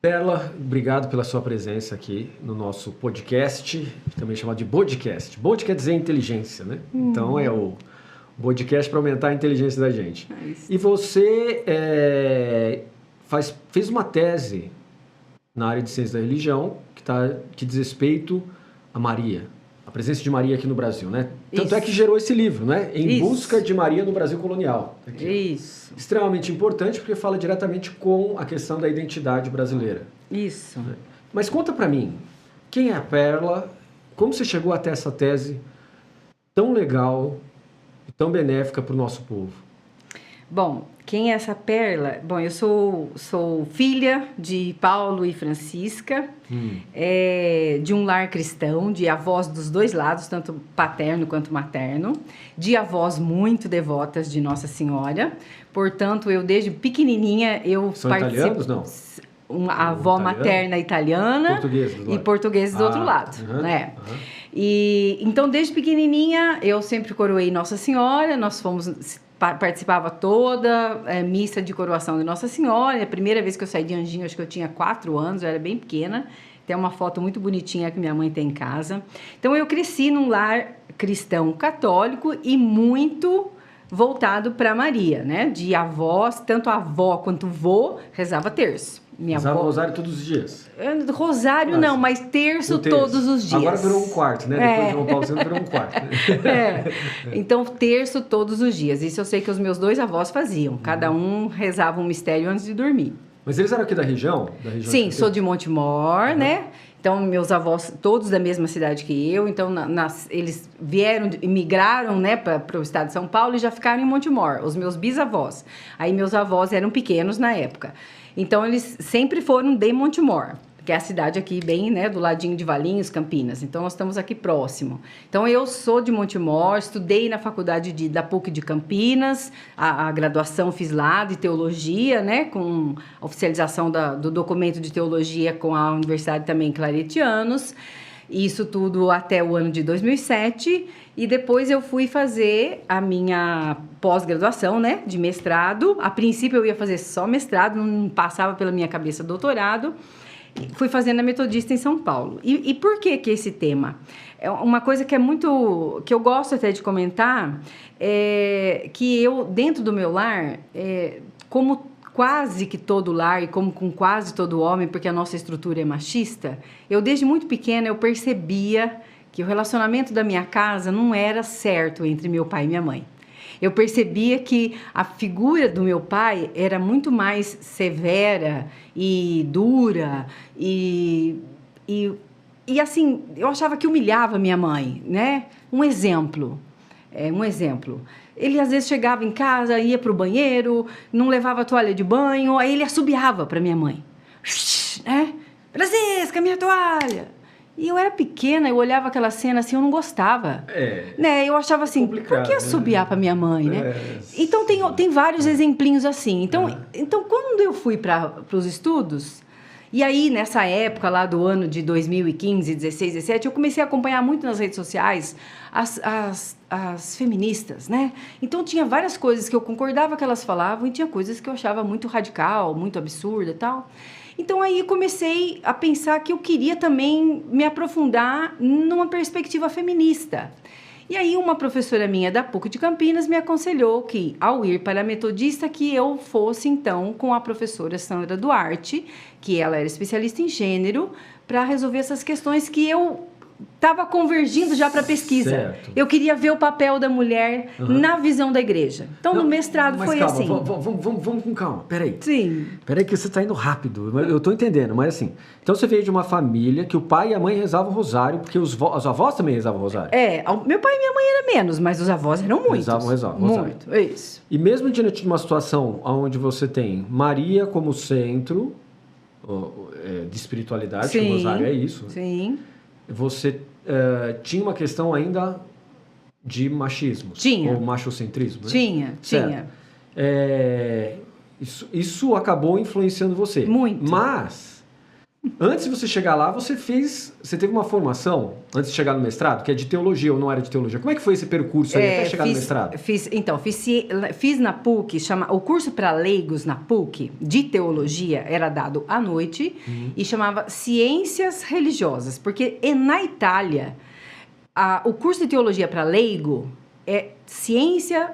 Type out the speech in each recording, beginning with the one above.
Perla, obrigado pela sua presença aqui no nosso podcast, também chamado de podcast. Bod quer dizer inteligência, né? Então é o podcast para aumentar a inteligência da gente. E você fez uma tese na área de ciência da religião que diz respeito a Maria, a presença de Maria aqui no Brasil, né? Tanto é que gerou esse livro, né? Em Busca de Maria no Brasil Colonial. Aqui, Isso. Extremamente importante porque fala diretamente com a questão da identidade brasileira. Isso. Mas conta pra mim, quem é a Perla? Como você chegou até essa tese tão legal e tão benéfica para o nosso povo? Bom, quem é essa Perla? Bom, eu sou filha de Paulo e Francisca, de um lar cristão, de avós dos dois lados, tanto paterno quanto materno, de avós muito devotas de Nossa Senhora. Portanto, eu desde pequenininha eu São participo... italianos, não? A avó materna italiana e portugueses do outro lado, né? E então desde pequenininha eu sempre coroei Nossa Senhora. Nós participava toda missa de coroação de Nossa Senhora. A primeira vez que eu saí de Anjinho, acho que eu tinha 4 anos, eu era bem pequena. Tem uma foto muito bonitinha que minha mãe tem em casa. Então eu cresci num lar cristão católico e muito voltado para Maria, né? De avós, tanto a avó quanto o vô rezava terço. Rezava rosário todos os dias? Rosário não, mas terço todos os dias. Agora virou um quarto, né? Depois de João Paulo II virou um quarto. Então, terço todos os dias. Isso eu sei que os meus 2 avós faziam. Cada um rezava um mistério antes de dormir. Mas eles eram aqui da região? Sim, sou de Montemor, né? Então, meus avós, todos da mesma cidade que eu. Então, eles migraram, né, para o estado de São Paulo e já ficaram em Montemor, os meus bisavós. Aí, meus avós eram pequenos na época. Então, eles sempre foram de Montemor, que é a cidade aqui bem, né, do ladinho de Valinhos, Campinas. Então, nós estamos aqui próximo. Então, eu sou de Montemor, estudei na faculdade da PUC de Campinas, a graduação fiz lá de teologia, né, com a oficialização do documento de teologia com a Universidade também Claretianos. Isso tudo até o ano de 2007. E depois eu fui fazer a minha pós-graduação, né, de mestrado. A princípio eu ia fazer só mestrado, não passava pela minha cabeça doutorado. Fui fazendo a Metodista em São Paulo. E por que esse tema? É uma coisa que é muito... que eu gosto até de comentar, que eu, dentro do meu lar, como quase que todo lar e como com quase todo homem, porque a nossa estrutura é machista, eu desde muito pequena eu percebia que o relacionamento da minha casa não era certo entre meu pai e minha mãe. Eu percebia que a figura do meu pai era muito mais severa e dura e assim, eu achava que humilhava minha mãe, né? Um exemplo. Ele às vezes chegava em casa, ia para o banheiro, não levava toalha de banho, aí ele assobiava para minha mãe. Né? Francisca, minha toalha! E eu era pequena, eu olhava aquela cena assim, eu não gostava. Né? Eu achava assim, por que assobiar para minha mãe, né? Então, tem vários exemplinhos assim. Então quando eu fui para os estudos, e aí, nessa época lá do ano de 2015, 16, 17, eu comecei a acompanhar muito nas redes sociais as feministas, né? Então, tinha várias coisas que eu concordava que elas falavam e tinha coisas que eu achava muito radical, muito absurda e tal. Então, aí comecei a pensar que eu queria também me aprofundar numa perspectiva feminista. E aí, uma professora minha da PUC de Campinas me aconselhou que, ao ir para a Metodista, que eu fosse, então, com a professora Sandra Duarte, que ela era especialista em gênero, para resolver essas questões que eu estava convergindo já para pesquisa. Certo. Eu queria ver o papel da mulher na visão da igreja. Então, no mestrado foi calma, assim. Vamos com calma, peraí. Sim. Peraí que você está indo rápido, eu estou entendendo, mas assim... Então, você veio de uma família que o pai e a mãe rezavam rosário, porque os avós também rezavam rosário? Meu pai e minha mãe eram menos, mas os avós eram muitos. Rezavam rosário. Muito, isso. E mesmo diante de uma situação onde você tem Maria como centro de espiritualidade, que o rosário é isso, Sim. Você tinha uma questão ainda de machismo. Tinha. Ou machocentrismo, né? Tinha. Isso acabou influenciando você. Muito. Mas Antes de você chegar lá, você teve uma formação, antes de chegar no mestrado, que é de teologia ou não era de teologia? Como é que foi esse percurso aí até chegar no mestrado? Fiz na PUC, o curso para leigos na PUC, de teologia, era dado à noite e chamava Ciências Religiosas, porque na Itália, o curso de teologia para leigo é Ciências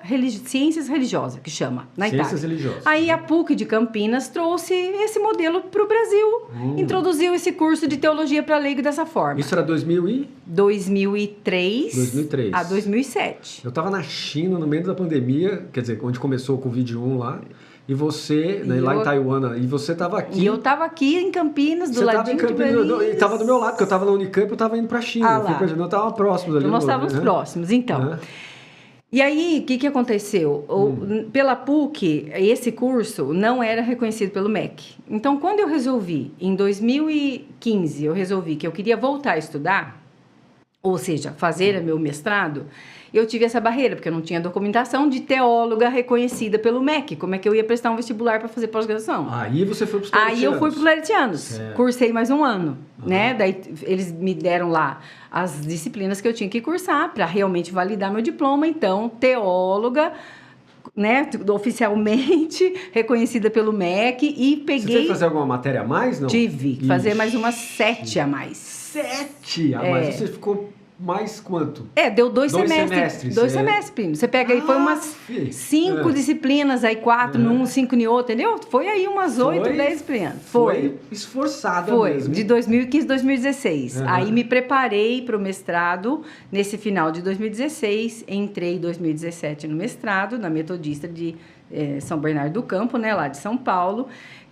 Religiosas, que chama, na Itália. Ciências Religiosas. Aí a PUC de Campinas trouxe esse modelo para o Brasil, introduziu esse curso de teologia para leigo dessa forma. Isso era 2003 a 2007. Eu estava na China, no meio da pandemia, quer dizer, onde começou o Covid-1 lá, e você, lá em Taiwan, e você estava aqui... E eu estava aqui em Campinas, do ladinho de Paris. E estava do meu lado, porque eu estava na Unicamp, eu estava indo para a China. Eu estava próximo ali. Então, nós estávamos próximos, então... E aí, o que aconteceu? Pela PUC, esse curso não era reconhecido pelo MEC. Então, quando eu resolvi, em 2015, que eu queria voltar a estudar, ou seja, fazer meu mestrado, eu tive essa barreira, porque eu não tinha documentação de teóloga reconhecida pelo MEC. Como é que eu ia prestar um vestibular para fazer pós-graduação? Aí você foi para os Claretianos. Aí eu fui para os Claretianos. Cursei mais um ano, né? Daí eles me deram lá as disciplinas que eu tinha que cursar para realmente validar meu diploma. Então, teóloga, né, oficialmente reconhecida pelo MEC, e peguei... Você teve que fazer alguma matéria a mais, não? Tive que fazer mais umas 7 a mais. 7 a mais? Você ficou... Mais quanto? Deu 2 semestres. 2 semestres, primo. Você pega aí, foi umas 5 disciplinas, aí 4 num, 5 em outro, entendeu? Foi aí umas 8, 10 disciplinas. Foi esforçada mesmo. De 2015 a 2016. Aí me preparei para o mestrado nesse final de 2016. Entrei em 2017 no mestrado, na Metodista de São Bernardo do Campo, né, lá de São Paulo.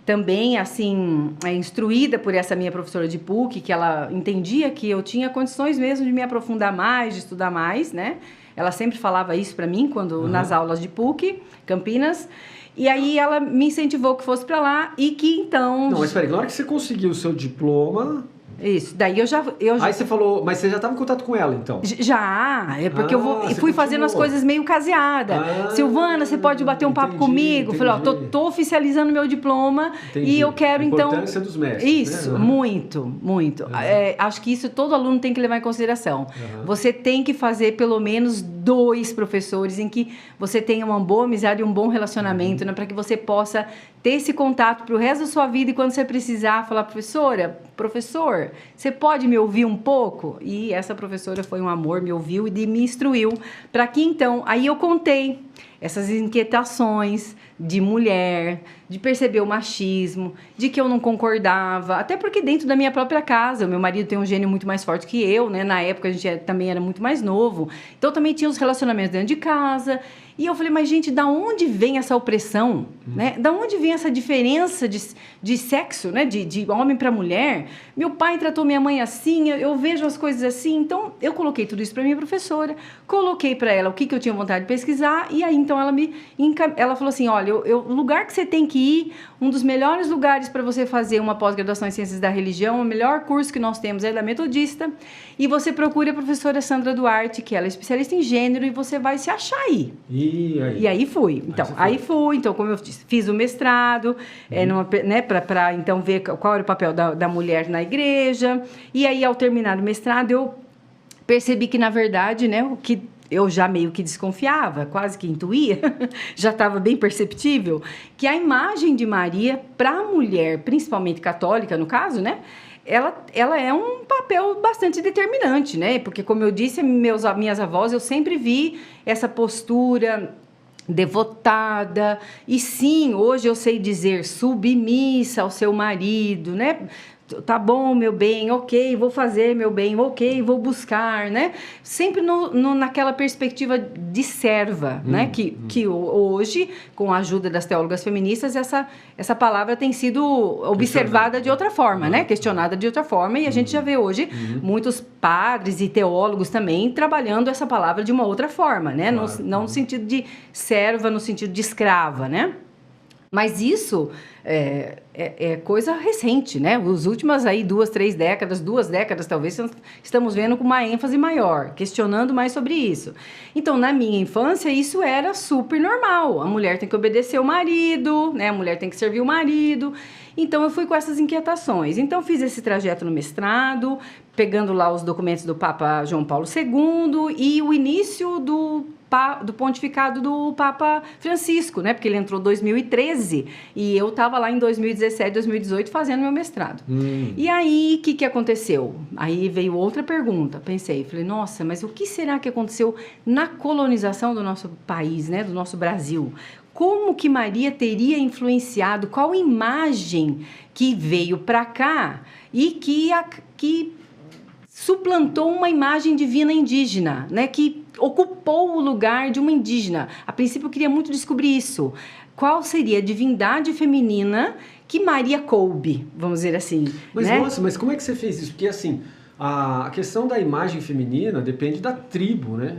Também, assim, instruída por essa minha professora de PUC, que ela entendia que eu tinha condições mesmo de me aprofundar mais, de estudar mais, né? Ela sempre falava isso para mim nas aulas de PUC, Campinas. E aí ela me incentivou que fosse para lá e que então... Não, mas peraí, na hora que você conseguiu o seu diploma... Isso, daí eu já... Aí você falou, mas você já estava em contato com ela, então? Já, porque eu fui fazendo as coisas meio caseada. Silvana, você pode bater um papo comigo? Falei, tô oficializando meu diploma e eu quero, então... A importância dos mestres, isso, né? Muito. Acho que isso todo aluno tem que levar em consideração. Você tem que fazer pelo menos 2 professores em que você tenha uma boa amizade e um bom relacionamento, né, para que você possa ter esse contato para o resto da sua vida e quando você precisar falar, professor, você pode me ouvir um pouco? E essa professora foi um amor, me ouviu e me instruiu para que então, aí eu contei essas inquietações de mulher, de perceber o machismo, de que eu não concordava, até porque dentro da minha própria casa, o meu marido tem um gênio muito mais forte que eu, né? Na época a gente também era muito mais novo, então também tinha os relacionamentos dentro de casa. E eu falei, mas gente, da onde vem essa opressão? Né? Da onde vem essa diferença de sexo, né? De homem para mulher? Meu pai tratou minha mãe assim, eu vejo as coisas assim. Então, eu coloquei tudo isso para minha professora, coloquei para ela o que eu tinha vontade de pesquisar, e aí, então, ela falou assim, olha, o lugar que você tem que ir, um dos melhores lugares para você fazer uma pós-graduação em Ciências da Religião, o melhor curso que nós temos é da Metodista, e você procura a professora Sandra Duarte, que ela é especialista em gênero, e você vai se achar aí. E aí fui. Então, Então, como eu disse, fiz o mestrado, para então ver qual era o papel da mulher na igreja. E aí, ao terminar o mestrado, eu percebi que, na verdade, né, o que eu já meio que desconfiava, quase que intuía, já estava bem perceptível, que a imagem de Maria, para a mulher, principalmente católica, no caso, né? Ela é um papel bastante determinante, né? Porque, como eu disse, minhas avós, eu sempre vi essa postura devotada, e sim, hoje eu sei dizer submissa ao seu marido, né? Tá bom, meu bem, ok, vou fazer, meu bem, ok, vou buscar, né? Sempre naquela perspectiva de serva, né? Que hoje, com a ajuda das teólogas feministas, essa palavra tem sido observada de outra forma, né? Questionada de outra forma, e a gente já vê hoje muitos padres e teólogos também trabalhando essa palavra de uma outra forma, né? Não no sentido de serva, no sentido de escrava, né? Mas isso é coisa recente, né? As últimas aí 2 décadas talvez, estamos vendo com uma ênfase maior, questionando mais sobre isso. Então, na minha infância, isso era super normal. A mulher tem que obedecer o marido, né? A mulher tem que servir o marido. Então, eu fui com essas inquietações. Então, fiz esse trajeto no mestrado, pegando lá os documentos do Papa João Paulo II e o início do pontificado do Papa Francisco, né? Porque ele entrou em 2013 e eu estava lá em 2017, 2018 fazendo meu mestrado. E aí, o que aconteceu? Aí veio outra pergunta. Pensei, falei, nossa, mas o que será que aconteceu na colonização do nosso país, né? Do nosso Brasil? Como que Maria teria influenciado? Qual imagem que veio para cá e que suplantou uma imagem divina indígena, né? Que ocupou o lugar de uma indígena. A princípio, eu queria muito descobrir isso. Qual seria a divindade feminina que Maria coube, vamos dizer assim. Mas, né? Nossa, mas como é que você fez isso? Porque, assim, a questão da imagem feminina depende da tribo, né?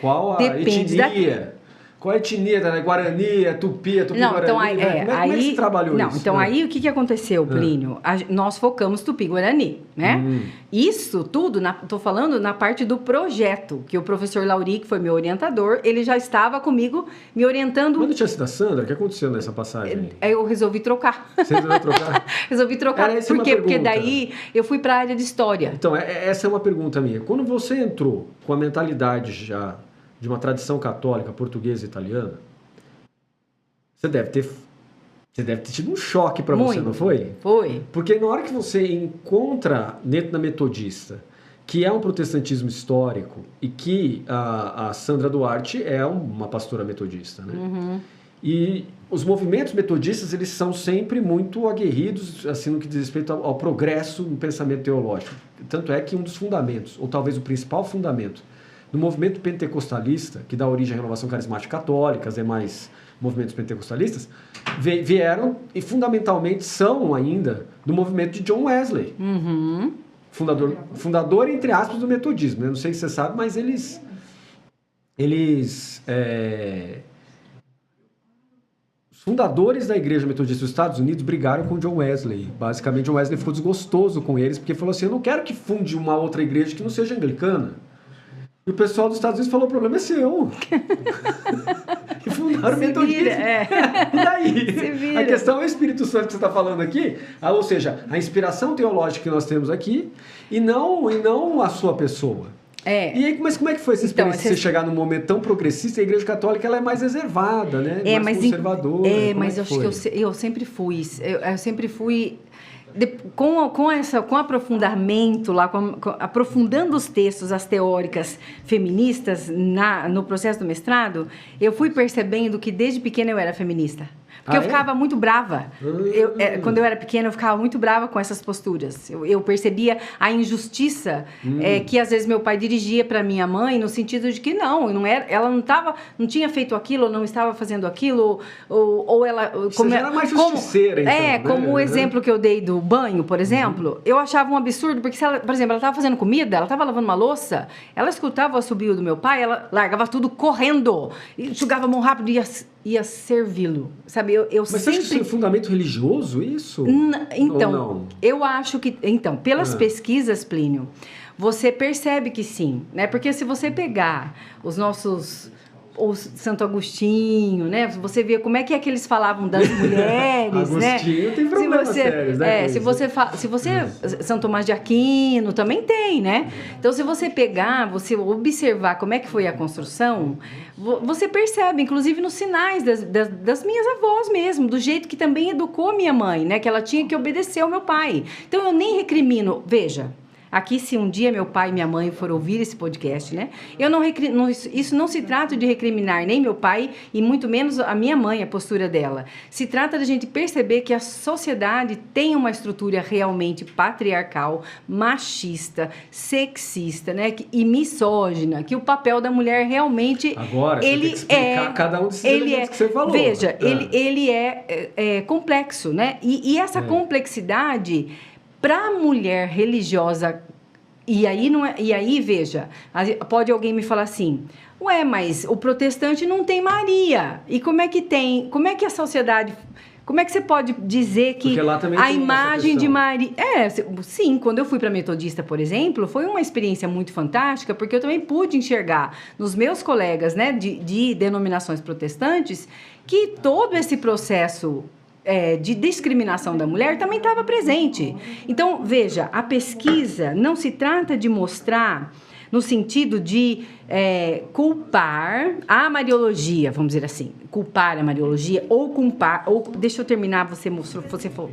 Qual a etnia? Qual a etnia? Guarani, Tupi, Não, então, Guarani? Como é que você trabalhou não, isso? Então, aí, o que aconteceu, Plínio? Nós focamos Tupi-Guarani, né? Isso tudo, estou falando na parte do projeto, que o professor Lauri, que foi meu orientador, ele já estava comigo me orientando. Quando tinha sido a Sandra, o que aconteceu nessa passagem? Eu resolvi trocar. Você resolveu trocar? Resolvi trocar. Por quê? Porque daí eu fui para a área de história. Então, essa é uma pergunta minha. Quando você entrou com a mentalidade já de uma tradição católica, portuguesa e italiana, você deve ter tido um choque para você, não foi? Foi. Porque na hora que você encontra dentro da metodista, que é um protestantismo histórico, e que a Sandra Duarte é uma pastora metodista, né? E os movimentos metodistas, eles são sempre muito aguerridos, assim, no que diz respeito ao progresso no pensamento teológico. Tanto é que um dos fundamentos, ou talvez o principal fundamento, do movimento pentecostalista, que dá origem à renovação carismática católica, os demais movimentos pentecostalistas, vieram e fundamentalmente são ainda do movimento de John Wesley. Fundador, entre aspas, do metodismo. Né? Não sei se você sabe, mas os fundadores da Igreja Metodista dos Estados Unidos brigaram com John Wesley. Basicamente, John Wesley ficou desgostoso com eles, porque falou assim, eu não quero que funde uma outra igreja que não seja anglicana. E o pessoal dos Estados Unidos falou, o problema é seu. E fundaram o metodismo. E daí? A questão é o Espírito Santo que você está falando aqui, ou seja, a inspiração teológica que nós temos aqui, e não a sua pessoa. E aí, mas como é que foi essa experiência de você chegar num momento tão progressista? A Igreja Católica ela é mais reservada, né? Mais conservadora. Mas eu acho que eu sempre fui. Eu sempre fui... Com aprofundamento lá, aprofundando os textos, as teóricas feministas no processo do mestrado, eu fui percebendo que desde pequena eu era feminista. Porque eu ficava muito brava. Quando eu era pequena, eu ficava muito brava com essas posturas. Eu percebia a injustiça que, às vezes, meu pai dirigia para minha mãe, no sentido de que ela não tinha feito aquilo, ou não estava fazendo aquilo, ou ela... Você era mais justiceira, então. Como o exemplo que eu dei do banho, por exemplo, eu achava um absurdo, porque, se ela, por exemplo, ela estava fazendo comida, ela estava lavando uma louça, ela escutava o assobio do meu pai, ela largava tudo correndo, enxugava a mão rápido e ia servi-lo, sabe? Mas sempre... você acha que isso é um fundamento religioso, isso? Então, ou não? Eu acho que... Então, pelas pesquisas, Plínio, você percebe que sim, né? Porque se você pegar os nossos... ou Santo Agostinho, né? Você vê como é que eles falavam das mulheres, né? Agostinho tem problemas sérios, né? Se você São Tomás de Aquino também tem, né? Então, se você pegar, você observar como é que foi a construção, você percebe, inclusive nos sinais das minhas avós mesmo, do jeito que também educou minha mãe, né? Que ela tinha que obedecer ao meu pai. Então, eu nem recrimino. Veja, aqui, se um dia meu pai e minha mãe for ouvir esse podcast, né? Isso não se trata de recriminar nem meu pai e muito menos a minha mãe, a postura dela. Se trata de a gente perceber que a sociedade tem uma estrutura realmente patriarcal, machista, sexista, né? E misógina, que o papel da mulher realmente... Agora, você tem que explicar cada um desses elementos que você falou. Veja, ele é complexo, né? E essa complexidade... Para a mulher religiosa, e aí, veja, pode alguém me falar assim, mas o protestante não tem Maria, e como é que a sociedade Como é que você pode dizer que a imagem de Maria... Sim, quando eu fui para Metodista, por exemplo, foi uma experiência muito fantástica, porque eu também pude enxergar nos meus colegas, né, de denominações protestantes, que todo esse processo de discriminação da mulher também estava presente. Então, veja, a pesquisa não se trata de mostrar no sentido de culpar a Mariologia, vamos dizer assim, culpar a Mariologia ou culpar, ou deixa eu terminar, você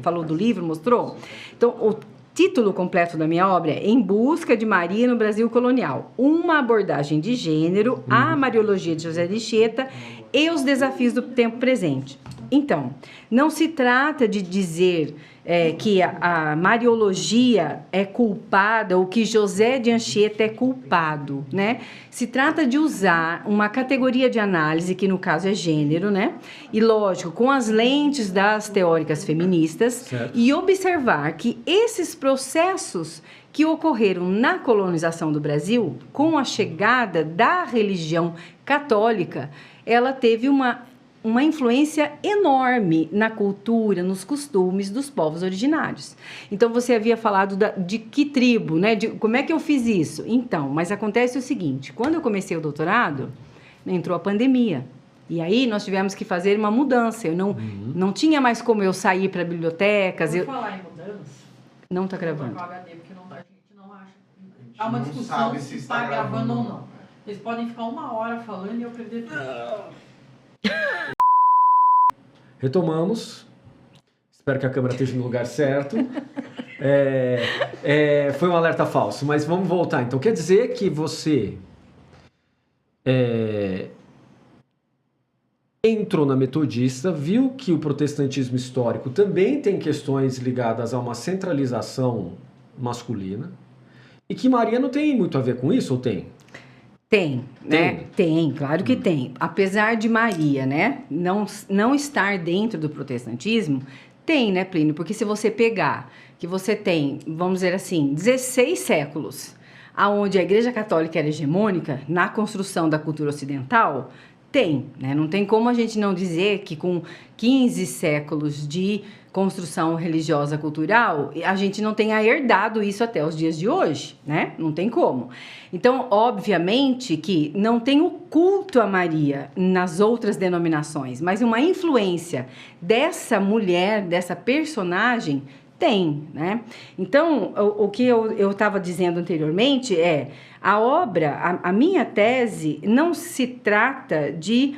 falou do livro, mostrou? Então, o título completo da minha obra é Em Busca de Maria no Brasil Colonial, uma abordagem de gênero, a Mariologia de José de Anchieta e os desafios do tempo presente. Então, não se trata de dizer que a Mariologia é culpada ou que José de Anchieta é culpado, né? Se trata de usar uma categoria de análise, que no caso é gênero, né? E lógico, com as lentes das teóricas feministas, certo. E observar que esses processos que ocorreram na colonização do Brasil, com a chegada da religião católica, ela teve uma influência enorme na cultura, nos costumes dos povos originários. Então, você havia falado de que tribo, né? De como é que eu fiz isso? Então, mas acontece o seguinte, quando eu comecei o doutorado, entrou a pandemia. E aí, nós tivemos que fazer uma mudança. Eu não tinha mais como eu sair para bibliotecas. Vou falar em mudança. Não está gravando. Porque a gente não acha. Há uma discussão se está gravando ou não. Eles podem ficar 1 hora falando e eu perder tudo. Retomamos. Espero que a câmera esteja no lugar certo. Foi um alerta falso, mas vamos voltar. Então, quer dizer que você entrou na Metodista, viu que o protestantismo histórico também tem questões ligadas a uma centralização masculina e que Maria não tem muito a ver com isso, ou tem? Tem, né? Tem, claro que tem. Apesar de Maria, né, não estar dentro do protestantismo, tem, né, Plínio? Porque se você pegar que você tem, vamos dizer assim, 16 séculos, aonde a Igreja Católica era hegemônica na construção da cultura ocidental, tem, né? Não tem como a gente não dizer que com 15 séculos de construção religiosa cultural, a gente não tenha herdado isso até os dias de hoje, né? Não tem como. Então, obviamente que não tem o culto a Maria nas outras denominações, mas uma influência dessa mulher, dessa personagem, tem, né? Então, o que eu estava dizendo anteriormente a obra, a minha tese não se trata de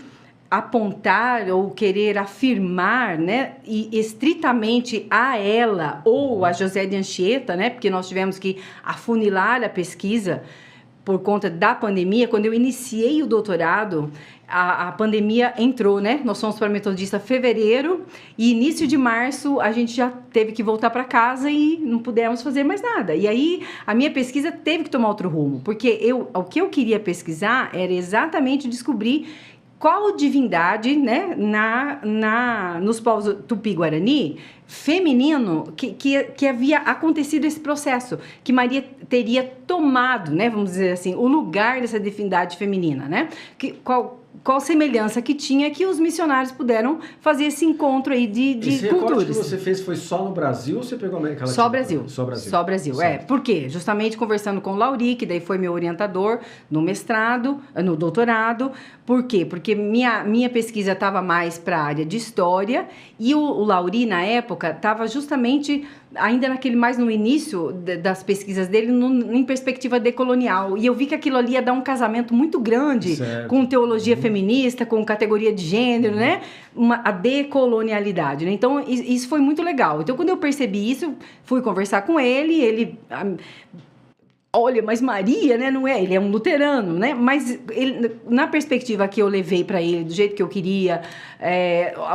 apontar ou querer afirmar, né, e estritamente a ela ou a José de Anchieta, né, porque nós tivemos que afunilar a pesquisa por conta da pandemia. Quando eu iniciei o doutorado, a pandemia entrou, né? Nós fomos para a Metodista em fevereiro e início de março a gente já teve que voltar para casa e não pudemos fazer mais nada. E aí a minha pesquisa teve que tomar outro rumo, porque o que eu queria pesquisar era exatamente descobrir qual divindade, né, nos povos Tupi-Guarani, feminino, que havia acontecido esse processo, que Maria teria tomado, né, vamos dizer assim, o lugar dessa divindade feminina, né? Qual semelhança que tinha que os missionários puderam fazer esse encontro aí de esse culturas. Esse que você fez foi só no Brasil ou você pegou a América Latina? Só Brasil. Só Brasil, certo. Por quê? Justamente conversando com o Lauri, que daí foi meu orientador no mestrado, no doutorado. Por quê? Porque minha pesquisa estava mais para a área de história e o Lauri, na época, estava justamente ainda mais no início das pesquisas dele, em perspectiva decolonial. E eu vi que aquilo ali ia dar um casamento muito grande, certo, com teologia feminista, com categoria de gênero, né? A decolonialidade, né? Então, isso foi muito legal. Então, quando eu percebi isso, fui conversar com ele, olha, mas Maria, né, não é? Ele é um luterano, né? Mas ele, na perspectiva que eu levei para ele, do jeito que eu queria,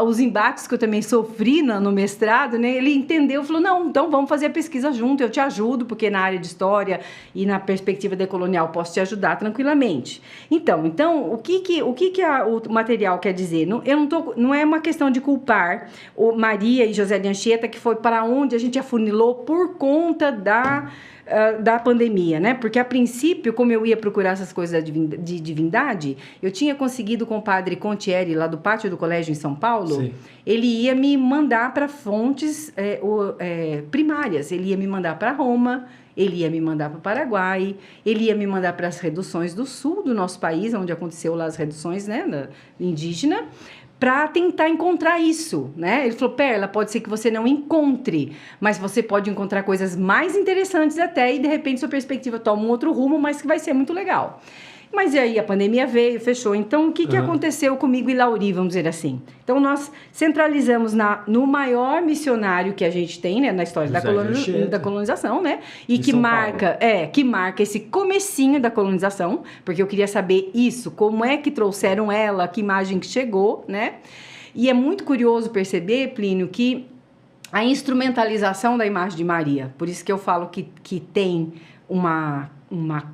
os embates que eu também sofri no mestrado, né? Ele entendeu, falou, não, então vamos fazer a pesquisa junto, eu te ajudo, porque na área de história e na perspectiva decolonial posso te ajudar tranquilamente. Então o que o material quer dizer? Não é uma questão de culpar o Maria e José de Anchieta, que foi para onde a gente afunilou por conta da pandemia, né? Porque a princípio, como eu ia procurar essas coisas de divindade, eu tinha conseguido com o padre Contieri, lá do pátio do colégio em São Paulo, Sim. Ele ia me mandar para fontes primárias, ele ia me mandar para Roma, ele ia me mandar para o Paraguai, ele ia me mandar para as reduções do sul do nosso país, onde aconteceu lá as reduções, né, indígena, para tentar encontrar isso, né? Ele falou, Perla, pode ser que você não encontre, mas você pode encontrar coisas mais interessantes até e, de repente, sua perspectiva toma um outro rumo, mas que vai ser muito legal. Mas e aí a pandemia veio, fechou. Então, o que aconteceu comigo e Lauri, vamos dizer assim? Então, nós centralizamos no maior missionário que a gente tem, né, na história da colonização, né? E que marca esse comecinho da colonização, porque eu queria saber isso, como é que trouxeram ela, que imagem que chegou, né? E é muito curioso perceber, Plínio, que a instrumentalização da imagem de Maria, por isso que eu falo que tem uma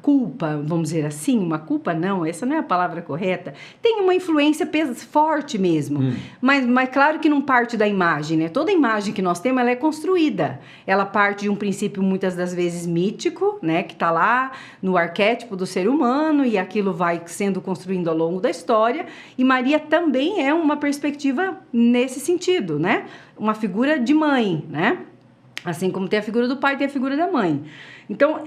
culpa, vamos dizer assim, uma culpa não, essa não é a palavra correta, tem uma influência forte mesmo, mas claro que não parte da imagem, né? Toda imagem que nós temos, ela é construída, ela parte de um princípio muitas das vezes mítico, né? Que está lá no arquétipo do ser humano e aquilo vai sendo construído ao longo da história, e Maria também é uma perspectiva nesse sentido, né? Uma figura de mãe, né? Assim como tem a figura do pai, tem a figura da mãe. Então,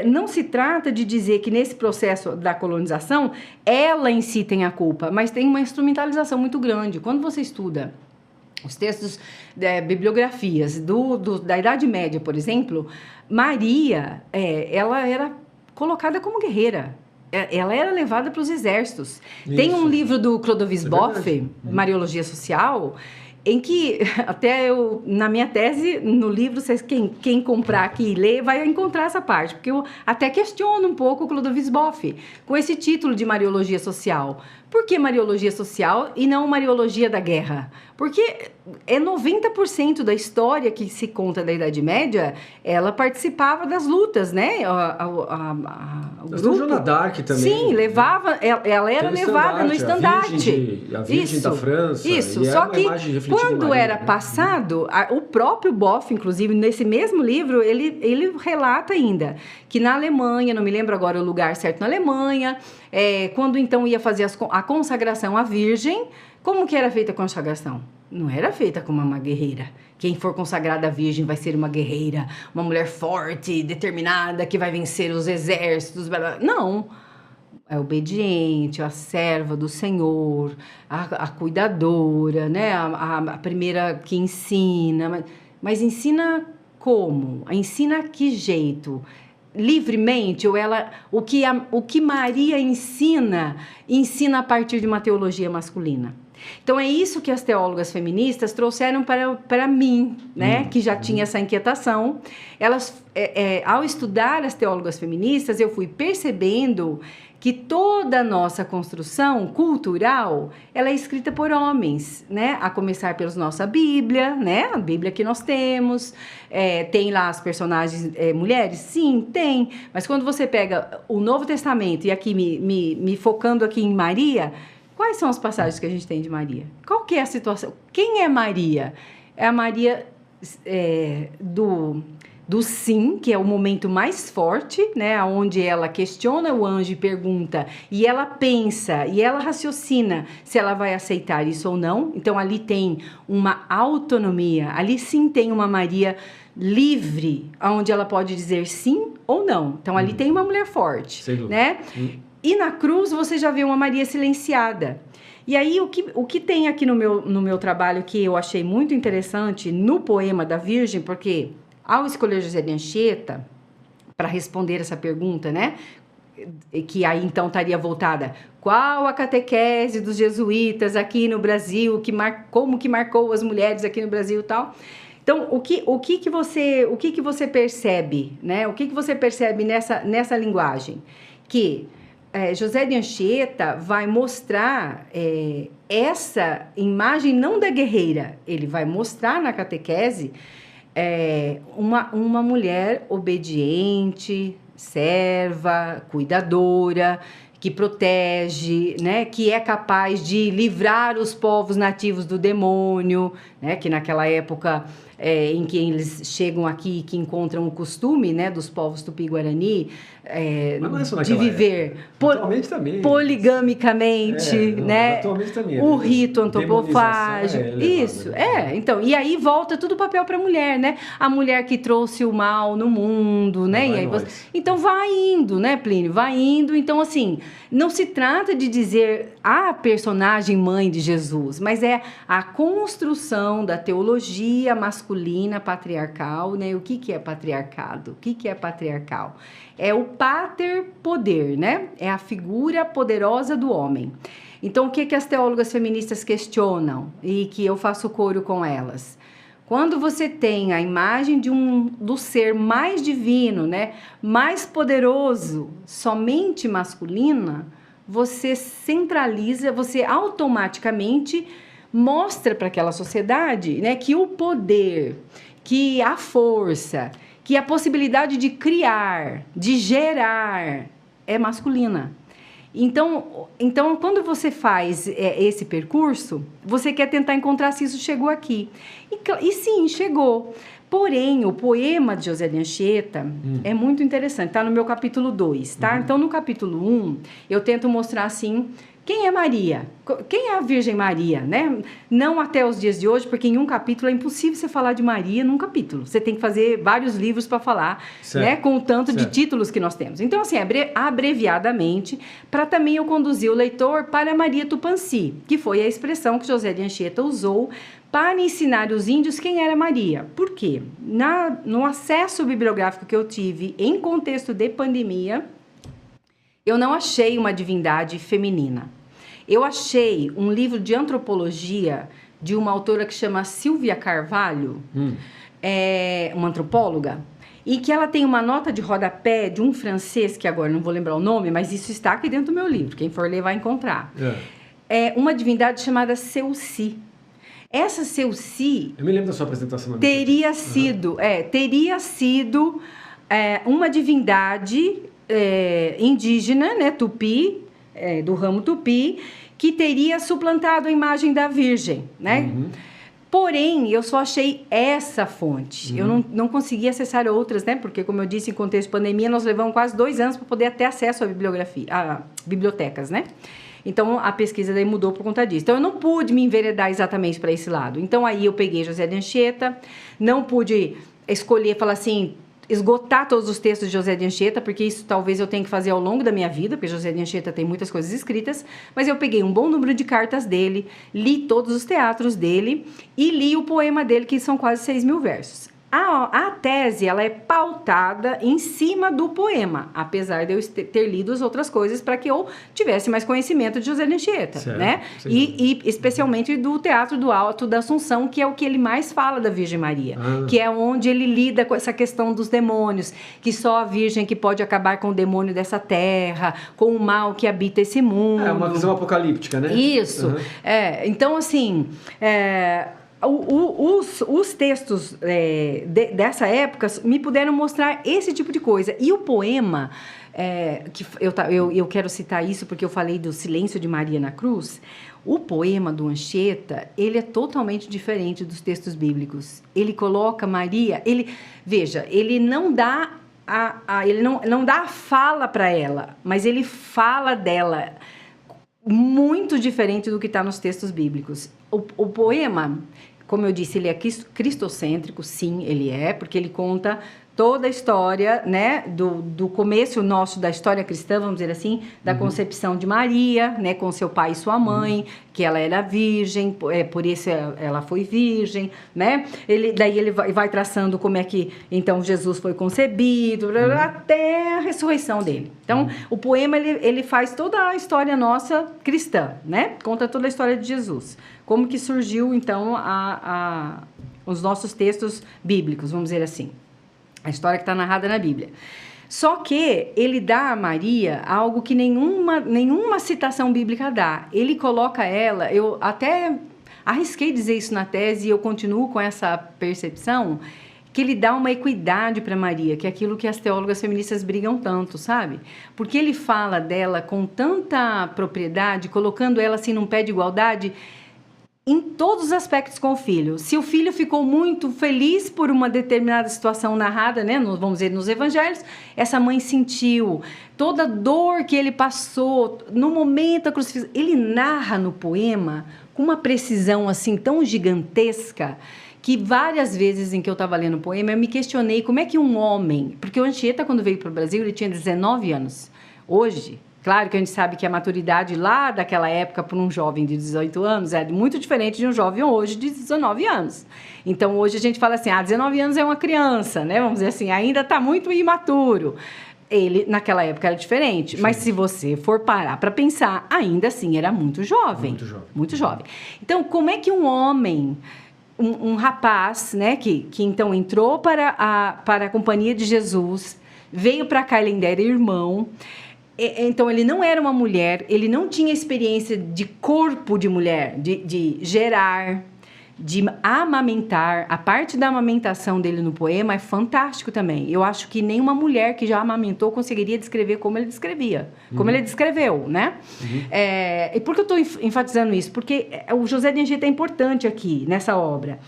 não se trata de dizer que nesse processo da colonização, ela em si tem a culpa, mas tem uma instrumentalização muito grande. Quando você estuda os textos, bibliografias da Idade Média, por exemplo, Maria, ela era colocada como guerreira. Ela era levada para os exércitos. Isso. Tem um livro do Clodovis Boff, Mariologia Social, em que, até eu, na minha tese, no livro, quem comprar aqui e ler, vai encontrar essa parte, porque eu até questiono um pouco o Clodovis Boff, com esse título de Mariologia Social. Por que Mariologia Social e não Mariologia da Guerra? Porque 90% da história que se conta da Idade Média, ela participava das lutas, né? O Joana d'Arc também. Sim, levava, ela era levada no estandarte. A Virgem da França. Isso, só que quando era passado, o próprio Boff, inclusive, nesse mesmo livro, ele relata ainda que na Alemanha, não me lembro agora o lugar certo na Alemanha, quando então ia fazer a consagração à Virgem, como que era feita a consagração? Não era feita como uma guerreira. Quem for consagrada à Virgem vai ser uma guerreira, uma mulher forte, determinada, que vai vencer os exércitos. Blá, blá. Não. É obediente, a serva do Senhor, a cuidadora, né? A primeira que ensina. Mas ensina como? Ensina que jeito? Livremente, ou o que Maria ensina a partir de uma teologia masculina. Então, é isso que as teólogas feministas trouxeram para mim, né? Que já tinha essa inquietação. Elas, ao estudar as teólogas feministas, eu fui percebendo que toda a nossa construção cultural, ela é escrita por homens, né? A começar pela nossa Bíblia, né? A Bíblia que nós temos. Tem lá as personagens mulheres? Sim, tem. Mas quando você pega o Novo Testamento, e aqui me focando aqui em Maria, quais são as passagens que a gente tem de Maria? Qual que é a situação? Quem é Maria? É a Maria do sim, que é o momento mais forte, né, onde ela questiona o anjo e pergunta, e ela pensa, e ela raciocina se ela vai aceitar isso ou não. Então, ali tem uma autonomia, ali sim tem uma Maria livre, onde ela pode dizer sim ou não. Então, ali tem uma mulher forte, né? E na cruz, você já vê uma Maria silenciada. E aí, o que tem aqui no meu trabalho, que eu achei muito interessante, no poema da Virgem, porque ao escolher José de Anchieta, para responder essa pergunta, né? Que aí então estaria voltada: qual a catequese dos jesuítas aqui no Brasil, como que marcou as mulheres aqui no Brasil e tal? Então, o que você percebe, né? O que você percebe nessa linguagem? Que José de Anchieta vai mostrar essa imagem não da guerreira, ele vai mostrar na catequese uma mulher obediente, serva, cuidadora, que protege, né, que é capaz de livrar os povos nativos do demônio, né, que naquela época em que eles chegam aqui, que encontram o costume, né, dos povos Tupi-Guarani, de viver poligamicamente, né? Atualmente também, o rito antropofágico, isso, então, e aí volta tudo o papel para a mulher, né? A mulher que trouxe o mal no mundo, né? E aí então vai indo, né, Plínio? Vai indo, então assim, não se trata de dizer a personagem mãe de Jesus, mas é a construção da teologia masculina patriarcal, né? O que é patriarcado? O que é patriarcal? É o pater poder, né? É a figura poderosa do homem. Então, o que as teólogas feministas questionam e que eu faço coro com elas? Quando você tem a imagem do ser mais divino, né? Mais poderoso, somente masculina, você centraliza, você automaticamente mostra para aquela sociedade, né, que o poder, que a força, que a possibilidade de criar, de gerar, é masculina. Então quando você faz esse percurso, você quer tentar encontrar se isso chegou aqui. E sim, chegou. Porém, o poema de José de Anchieta é muito interessante. Está no meu capítulo 2, tá? Então, no capítulo 1, eu tento mostrar, assim, quem é Maria? Quem é a Virgem Maria, né? Não até os dias de hoje, porque em um capítulo é impossível você falar de Maria num capítulo. Você tem que fazer vários livros para falar, né? Com o tanto de títulos que nós temos. Então, assim, abreviadamente, para também eu conduzir o leitor para Maria Tupãssi, que foi a expressão que José de Anchieta usou para ensinar os índios quem era Maria. Por quê? No acesso bibliográfico que eu tive em contexto de pandemia, eu não achei uma divindade feminina. Eu achei um livro de antropologia de uma autora que chama Silvia Carvalho, uma antropóloga, e que ela tem uma nota de rodapé de um francês, que agora não vou lembrar o nome, mas isso está aqui dentro do meu livro, quem for ler vai encontrar. É uma divindade chamada Seuci. Essa Seuci... Eu me lembro da sua apresentação. Teria sido uma divindade indígena, né, tupi, do ramo tupi, que teria suplantado a imagem da Virgem, né? Porém, eu só achei essa fonte. Eu não consegui acessar outras, né? Porque, como eu disse, em contexto de pandemia, nós levamos quase 2 anos para poder ter acesso à bibliotecas, né? Então, a pesquisa daí mudou por conta disso. Então, eu não pude me enveredar exatamente para esse lado. Então, aí eu peguei José de Anchieta, não pude escolher, falar assim, esgotar todos os textos de José de Anchieta, porque isso talvez eu tenha que fazer ao longo da minha vida, porque José de Anchieta tem muitas coisas escritas, mas eu peguei um bom número de cartas dele, li todos os teatros dele e li o poema dele, que são quase 6.000 versos. A tese, ela é pautada em cima do poema, apesar de eu ter lido as outras coisas para que eu tivesse mais conhecimento de José de Anchieta, né? E especialmente do Teatro do Alto da Assunção, que é o que ele mais fala da Virgem Maria, que é onde ele lida com essa questão dos demônios, que só a Virgem que pode acabar com o demônio dessa terra, com o mal que habita esse mundo. É uma visão apocalíptica, né? Isso. Então, assim... Os textos dessa época me puderam mostrar esse tipo de coisa. E o poema, que eu quero citar isso porque eu falei do silêncio de Maria na cruz. O poema do Anchieta, ele é totalmente diferente dos textos bíblicos. Ele coloca Maria... ele não dá ele não dá a fala para ela, mas ele fala dela muito diferente do que está nos textos bíblicos. O poema, como eu disse, ele é cristocêntrico, sim, ele é, porque ele conta toda a história, né, do começo nosso da história cristã, vamos dizer assim, da concepção de Maria, né, com seu pai e sua mãe, que ela era virgem, por isso ela foi virgem, né? Daí ele vai traçando como é que, então, Jesus foi concebido, até a ressurreição dele. Então, o poema, ele faz toda a história nossa cristã, né? Conta toda a história de Jesus. Como que surgiu, então, os nossos textos bíblicos, vamos dizer assim. A história que está narrada na Bíblia. Só que ele dá a Maria algo que nenhuma citação bíblica dá. Ele coloca ela, eu até arrisquei dizer isso na tese e eu continuo com essa percepção, que ele dá uma equidade para Maria, que é aquilo que as teólogas feministas brigam tanto, sabe? Porque ele fala dela com tanta propriedade, colocando ela assim num pé de igualdade, em todos os aspectos com o filho. Se o filho ficou muito feliz por uma determinada situação narrada, né, vamos dizer, nos evangelhos, essa mãe sentiu toda a dor que ele passou no momento da crucifixão. Ele narra no poema com uma precisão assim tão gigantesca que várias vezes em que eu estava lendo o poema, eu me questionei como é que um homem... Porque o Anchieta, quando veio para o Brasil, ele tinha 19 anos. Hoje... Claro que a gente sabe que a maturidade lá daquela época para um jovem de 18 anos é muito diferente de um jovem hoje de 19 anos. Então, hoje a gente fala assim, 19 anos é uma criança, né? Vamos dizer assim, ainda está muito imaturo. Ele, naquela época, era diferente. Mas se você for parar para pensar, ainda assim, era muito jovem. Muito jovem. Muito jovem. Então, como é que um homem... Um rapaz, né, que então entrou para a Companhia de Jesus, veio para cá, ele ainda era irmão... Então, ele não era uma mulher, ele não tinha experiência de corpo de mulher, de gerar, de amamentar. A parte da amamentação dele no poema é fantástico também. Eu acho que nenhuma mulher que já amamentou conseguiria descrever como ele descrevia, como ele descreveu, né? E por que eu estou enfatizando isso? Porque o José de Anchieta é importante aqui, nessa obra.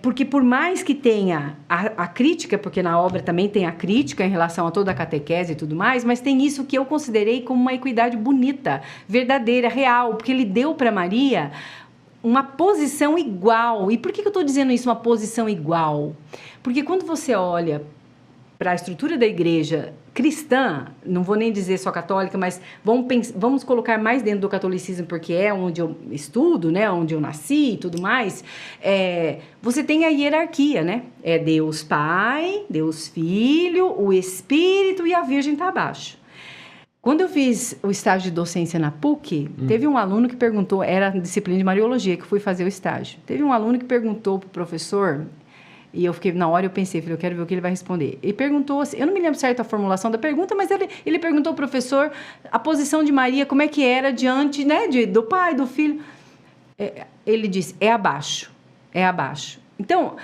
Porque por mais que tenha a crítica, porque na obra também tem a crítica em relação a toda a catequese e tudo mais, mas tem isso que eu considerei como uma equidade bonita, verdadeira, real, porque ele deu para Maria uma posição igual. E por que eu estou dizendo isso, uma posição igual? Porque quando você olha para a estrutura da igreja cristã, não vou nem dizer só católica, mas vamos colocar mais dentro do catolicismo, porque é onde eu estudo, né, onde eu nasci e tudo mais, você tem a hierarquia, né? É Deus Pai, Deus Filho, o Espírito e a Virgem está abaixo. Quando eu fiz o estágio de docência na PUC, teve um aluno que perguntou, era a disciplina de Mariologia que eu fui fazer o estágio, teve um aluno que perguntou para o professor... E eu fiquei, na hora eu pensei, falei, eu quero ver o que ele vai responder. Ele perguntou assim, eu não me lembro certo a formulação da pergunta, mas ele perguntou ao professor a posição de Maria, como é que era diante, né, do pai, do filho. Ele disse, é abaixo. Então,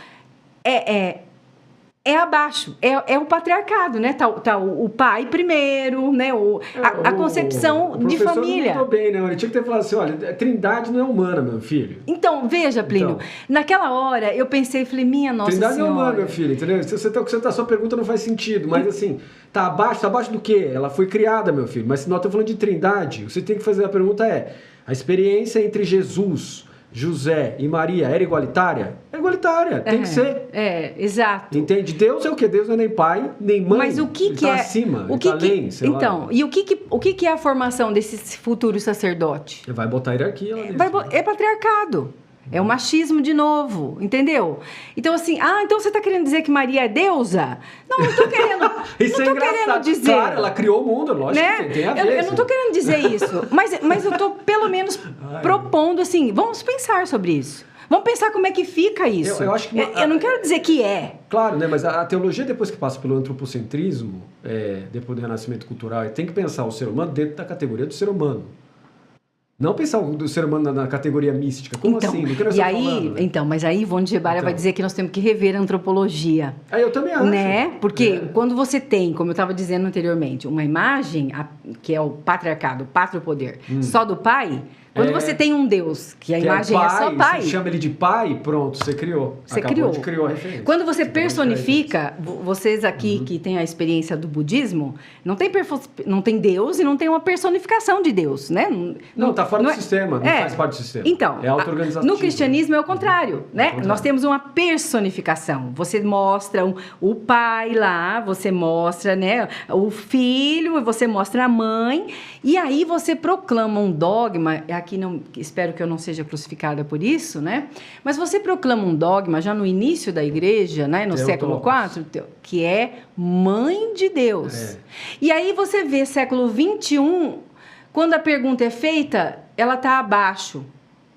é abaixo, é o patriarcado, né? Tá o pai primeiro, né? A concepção de família. Não bem, né? Ele tinha que ter falado assim, olha, a trindade não é humana, meu filho. Então, veja, Plínio, naquela hora eu pensei, falei, minha Nossa Senhora. Trindade não é humana, meu filho, entendeu? A sua pergunta não faz sentido, mas assim, tá abaixo do quê? Ela foi criada, meu filho, mas se nós estamos falando de trindade, você tem que fazer a pergunta a experiência entre Jesus... José e Maria era igualitária? É igualitária, tem que ser. Exato. Entende? Deus é o quê? Deus não é nem pai, nem mãe. Mas o que ele tá acima, ele tá além, sei lá. Então, e o que é a formação desse futuro sacerdote? Vai botar hierarquia lá dentro. É patriarcado. É o machismo de novo, entendeu? Então, assim, então você está querendo dizer que Maria é deusa? Não estou querendo. Isso é engraçado. Dizer. Claro, ela criou o mundo, lógico, né? Tem a ver. Eu não estou querendo dizer isso, mas eu estou, pelo menos, propondo assim, vamos pensar sobre isso. Vamos pensar como é que fica isso. Eu acho que eu não quero dizer que é. Claro, né? Mas a teologia, depois que passa pelo antropocentrismo, depois do renascimento cultural, tem que pensar o ser humano dentro da categoria do ser humano. Não pensar o ser humano na categoria mística. Como então, assim? Do que nós estamos falando, né? Então, mas aí Ivone de Gebaia vai dizer que nós temos que rever a antropologia. Eu também acho. Né? Porque quando você tem, como eu estava dizendo anteriormente, uma imagem, que é o patriarcado, o pátrio-poder, só do pai... Quando você tem um Deus, que a imagem é só pai... Você chama ele de pai, pronto, você criou. Criou a referência. Quando você personifica, vocês aqui que têm a experiência do budismo, não tem Deus e não tem uma personificação de Deus, né? Não, está fora do sistema, não faz parte do sistema. Então, é auto-organização. No cristianismo é o contrário, né? Nós temos uma personificação. Você mostra o pai lá, você mostra, né, o filho, você mostra a mãe, e aí você proclama um dogma... Aqui não, espero que eu não seja crucificada por isso, né? Mas você proclama um dogma já no início da igreja, né? No século IV, que é mãe de Deus. E aí você vê século XXI, quando a pergunta é feita, ela está abaixo.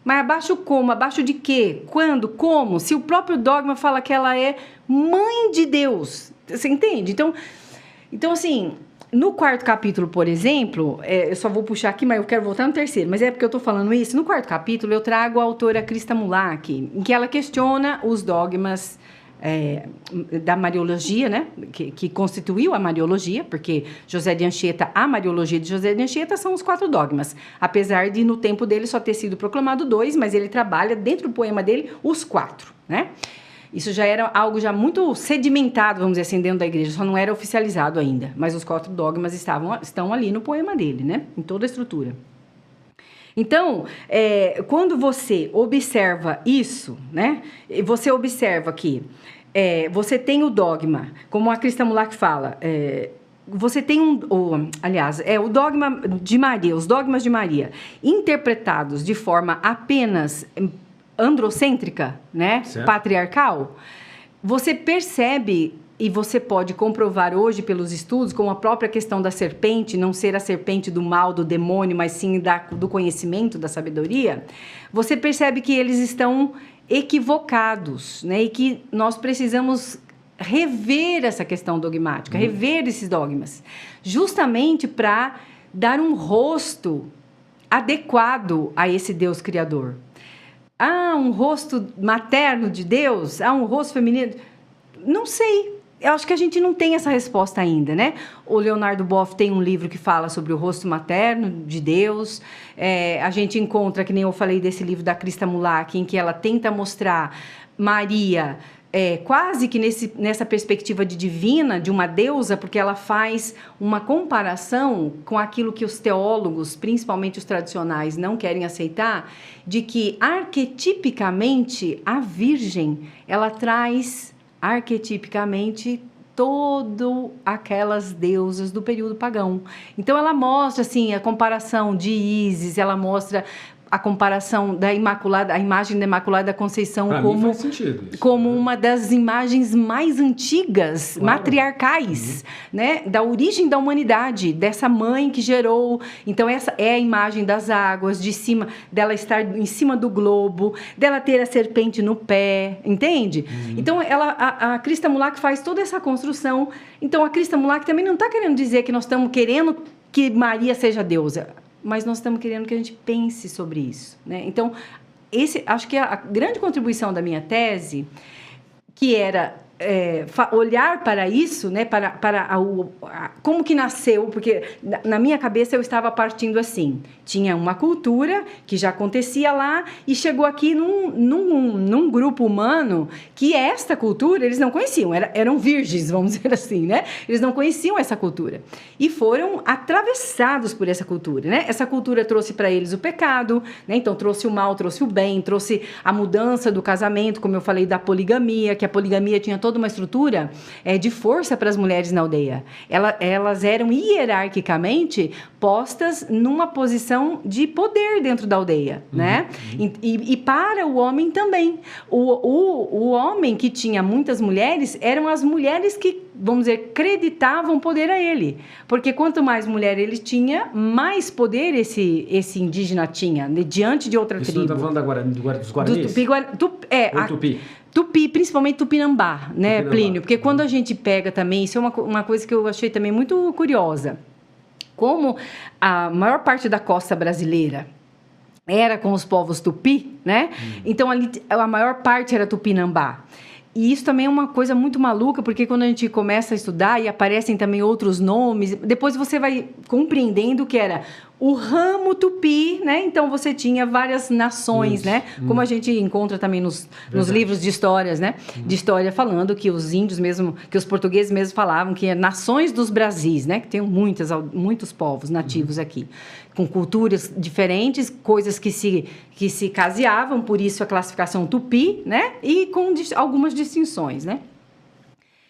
Mas abaixo como? Abaixo de quê? Quando? Como? Se o próprio dogma fala que ela é mãe de Deus. Você entende? Então assim... No quarto capítulo, por exemplo, eu só vou puxar aqui, mas eu quero voltar no terceiro, mas é porque eu estou falando isso. No quarto capítulo, eu trago a autora Christa Mulak, em que ela questiona os dogmas da Mariologia, né? Que constituiu a Mariologia, porque José de Anchieta, a Mariologia de José de Anchieta são os 4 dogmas. Apesar de, no tempo dele, só ter sido proclamado 2, mas ele trabalha dentro do poema dele os 4, né? Isso já era algo já muito sedimentado, vamos dizer assim, dentro da igreja, só não era oficializado ainda. Mas os 4 dogmas estão ali no poema dele, né? Em toda a estrutura. Então, quando você observa isso, né? Você observa que você tem o dogma, como a Christa Mulak fala, você tem o dogma de Maria, os dogmas de Maria, interpretados de forma apenas androcêntrica, né? Patriarcal, você percebe, e você pode comprovar hoje pelos estudos, como a própria questão da serpente, não ser a serpente do mal, do demônio, mas sim do conhecimento, da sabedoria, você percebe que eles estão equivocados, né? E que nós precisamos rever essa questão dogmática, rever esses dogmas, justamente para dar um rosto adequado a esse Deus Criador. Um rosto materno de Deus? Um rosto feminino? Não sei. Eu acho que a gente não tem essa resposta ainda, né? O Leonardo Boff tem um livro que fala sobre o rosto materno de Deus. A gente encontra, que nem eu falei desse livro da Christa Mulak, em que ela tenta mostrar Maria quase que nessa perspectiva de divina, de uma deusa, porque ela faz uma comparação com aquilo que os teólogos, principalmente os tradicionais, não querem aceitar, de que arquetipicamente a Virgem, ela traz arquetipicamente todas aquelas deusas do período pagão. Então ela mostra assim a comparação de Ísis, ela mostra a comparação da Imaculada, a imagem da Imaculada Conceição como uma das imagens mais antigas, matriarcais, né, da origem da humanidade, dessa mãe que gerou. Então essa é a imagem das águas, de cima, dela estar em cima do globo, dela ter a serpente no pé, entende? Então a Christa Mulak faz toda essa construção. Então a Christa Mulak também não está querendo dizer que nós estamos querendo que Maria seja deusa, mas nós estamos querendo que a gente pense sobre isso, né? Então, acho que a grande contribuição da minha tese, que era olhar para isso, né, como que nasceu, porque na minha cabeça eu estava partindo assim, tinha uma cultura que já acontecia lá e chegou aqui num grupo humano que esta cultura eles não conheciam, eram virgens, vamos dizer assim, né? Eles não conheciam essa cultura e foram atravessados por essa cultura, né? Essa cultura trouxe para eles o pecado, né? Então trouxe o mal, trouxe o bem, trouxe a mudança do casamento, como eu falei da poligamia, que a poligamia tinha toda uma estrutura de força para as mulheres na aldeia. Elas eram hierarquicamente postas numa posição de poder dentro da aldeia, né? E para o homem também. O homem que tinha muitas mulheres eram as mulheres que, vamos dizer, creditavam poder a ele. Porque quanto mais mulher ele tinha, mais poder esse indígena tinha, né, diante de outra tribo. Você está falando agora dos Guaranis? Tupi. Tupi, principalmente Tupinambá, né, Plínio? Porque quando a gente pega também, isso é uma coisa que eu achei também muito curiosa. Como a maior parte da costa brasileira era com os povos Tupi, né? Então, ali, a maior parte era Tupinambá. E isso também é uma coisa muito maluca, porque quando a gente começa a estudar e aparecem também outros nomes, depois você vai compreendendo que era o ramo Tupi, né? Então você tinha várias nações, né? Como a gente encontra também nos livros de histórias, né? De história falando que os índios mesmo, que os portugueses mesmo falavam que é nações dos Brasis, né? Que tem muitos povos nativos aqui, com culturas diferentes, coisas que se caseavam, por isso a classificação Tupi, né? E com algumas distinções, né?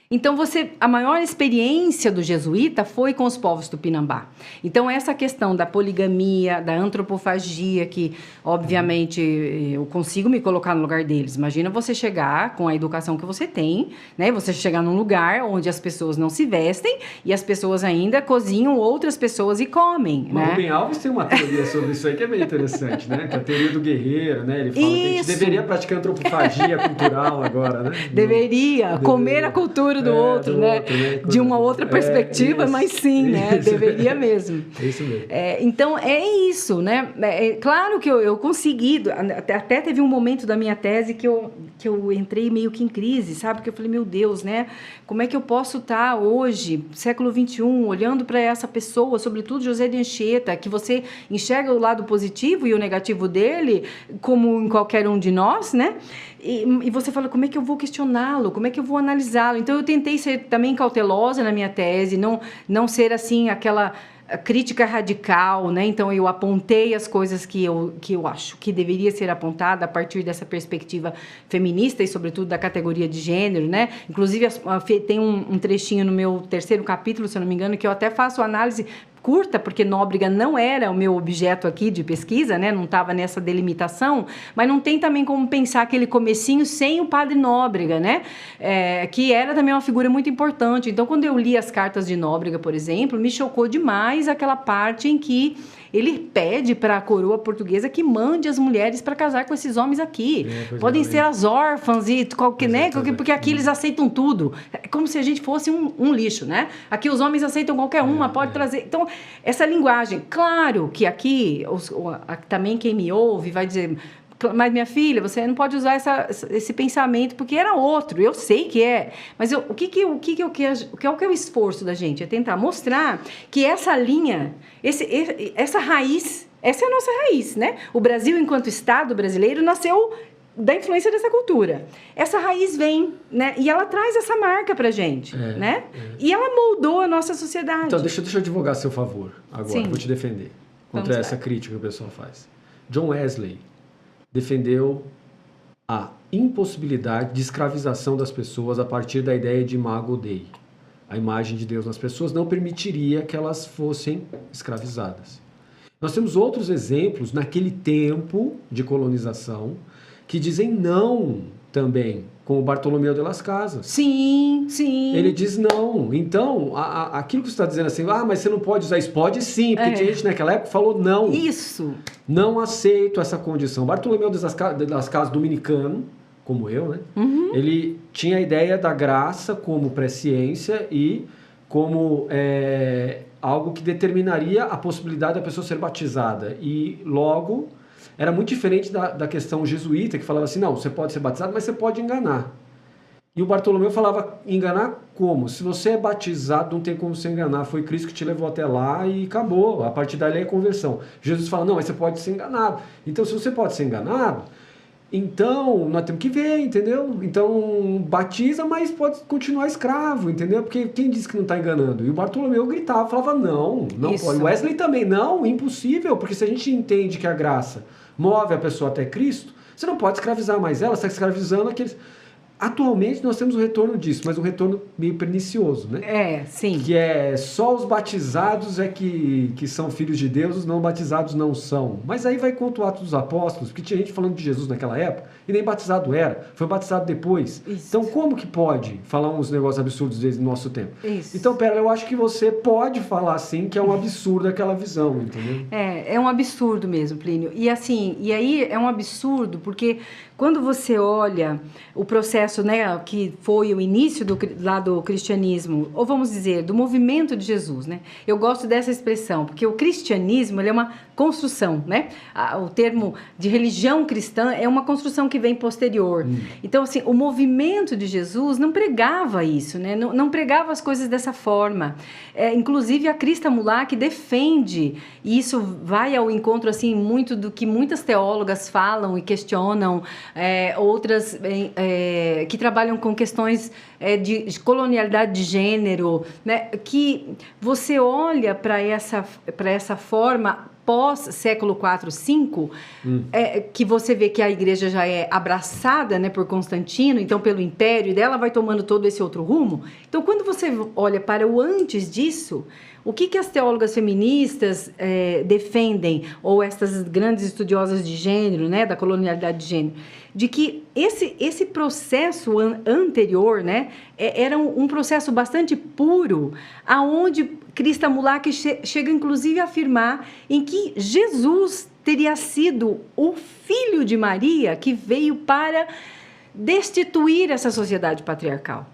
Então, a maior experiência do jesuíta foi com os povos Tupinambá. Então, essa questão da poligamia, da antropofagia, que, obviamente, eu consigo me colocar no lugar deles. Imagina você chegar com a educação que você tem, né? Você chegar num lugar onde as pessoas não se vestem e as pessoas ainda cozinham outras pessoas e comem, Mas né? o Rubem Alves tem uma teoria sobre isso aí que é bem interessante, né? Que é a teoria do guerreiro, né? Ele fala que a gente deveria praticar antropofagia cultural agora, né? Deveria comer a cultura futuro do outro, né? De uma outra perspectiva, mas sim, né? Deveria mesmo. É isso mesmo. Então, é isso, né? Claro que eu consegui, até teve um momento da minha tese que eu entrei meio que em crise, sabe? Porque eu falei, meu Deus, né? Como é que eu posso estar hoje, século XXI, olhando para essa pessoa, sobretudo José de Anchieta, que você enxerga o lado positivo e o negativo dele, como em qualquer um de nós, né? E você fala, como é que eu vou questioná-lo? Como é que eu vou analisá-lo? Então, eu tentei ser também cautelosa na minha tese, não ser, assim, aquela crítica radical, né? Então, eu apontei as coisas que eu acho que deveria ser apontada a partir dessa perspectiva feminista e, sobretudo, da categoria de gênero, né? Inclusive, tem um trechinho no meu 3º capítulo, se eu não me engano, que eu até faço análise curta, porque Nóbrega não era o meu objeto aqui de pesquisa, né? Não estava nessa delimitação, mas não tem também como pensar aquele comecinho sem o padre Nóbrega, né? Que era também uma figura muito importante. Então, quando eu li as cartas de Nóbrega, por exemplo, me chocou demais aquela parte em que ele pede para a coroa portuguesa que mande as mulheres para casar com esses homens aqui. Podem ser as órfãs e qualquer, né? Porque aqui eles aceitam tudo. É como se a gente fosse um lixo, né? Aqui os homens aceitam qualquer uma, pode trazer. Então, essa linguagem, claro que aqui, também quem me ouve vai dizer, mas minha filha, você não pode usar esse pensamento porque era outro, eu sei que é, mas o que é o esforço da gente? É tentar mostrar que essa linha, essa raiz, essa é a nossa raiz, né? O Brasil, enquanto Estado brasileiro, nasceu da influência dessa cultura. Essa raiz vem, né? E ela traz essa marca pra gente, né? E ela moldou a nossa sociedade. Então, deixa eu advogar a seu favor agora. Sim. Vou te defender contra essa crítica que o pessoal faz. John Wesley defendeu a impossibilidade de escravização das pessoas a partir da ideia de Imago Dei. A imagem de Deus nas pessoas não permitiria que elas fossem escravizadas. Nós temos outros exemplos naquele tempo de colonização que dizem não também, como Bartolomeu de las Casas. Sim, sim. Ele diz não. Então, aquilo que você está dizendo assim, mas você não pode usar isso. Pode sim, porque tinha gente naquela época que falou não. Isso. Não aceito essa condição. Bartolomeu de las Casas, dominicano, como eu, né? Uhum. Ele tinha a ideia da graça como presciência e como algo que determinaria a possibilidade da pessoa ser batizada. E logo era muito diferente da questão jesuíta, que falava assim, não, você pode ser batizado, mas você pode enganar. E o Bartolomeu falava, enganar como? Se você é batizado, não tem como você enganar. Foi Cristo que te levou até lá e acabou. A partir dali é conversão. Jesus fala, não, mas você pode ser enganado. Então, se você pode ser enganado, então nós temos que ver, entendeu? Então, batiza, mas pode continuar escravo, entendeu? Porque quem disse que não está enganando? E o Bartolomeu gritava, falava, não pode. Wesley também, não, impossível, porque se a gente entende que a graça move a pessoa até Cristo, você não pode escravizar mais ela, você está escravizando aqueles... Atualmente nós temos um retorno disso, mas um retorno meio pernicioso, né? Sim. Que é só os batizados que são filhos de Deus, os não batizados não são. Mas aí vai contra o Atos dos Apóstolos, porque tinha gente falando de Jesus naquela época e nem batizado era, foi batizado depois. Isso. Então como que pode falar uns negócios absurdos desde o nosso tempo? Isso. Então, Pérola, eu acho que você pode falar sim que é um absurdo aquela visão, entendeu? É um absurdo mesmo, Plínio. E assim, e aí é um absurdo porque quando você olha o processo, né, que foi o início do cristianismo, ou vamos dizer, do movimento de Jesus, né? Eu gosto dessa expressão, porque o cristianismo ele é uma construção, né? O termo de religião cristã é uma construção que vem posterior. Então, assim, o movimento de Jesus não pregava isso, né? Não pregava as coisas dessa forma. Inclusive, a Krista Mulak defende, e isso vai ao encontro, assim, muito do que muitas teólogas falam e questionam, outras que trabalham com questões de colonialidade de gênero, né? Que você olha para essa forma pós-século IV, V, que você vê que a igreja já é abraçada, né, por Constantino, então pelo império, e dela vai tomando todo esse outro rumo. Então, quando você olha para o antes disso, o que as teólogas feministas defendem, ou essas grandes estudiosas de gênero, né, da colonialidade de gênero, de que esse processo anterior, né, era um processo bastante puro, aonde Krista Mulak chega inclusive a afirmar em que Jesus teria sido o filho de Maria que veio para destituir essa sociedade patriarcal.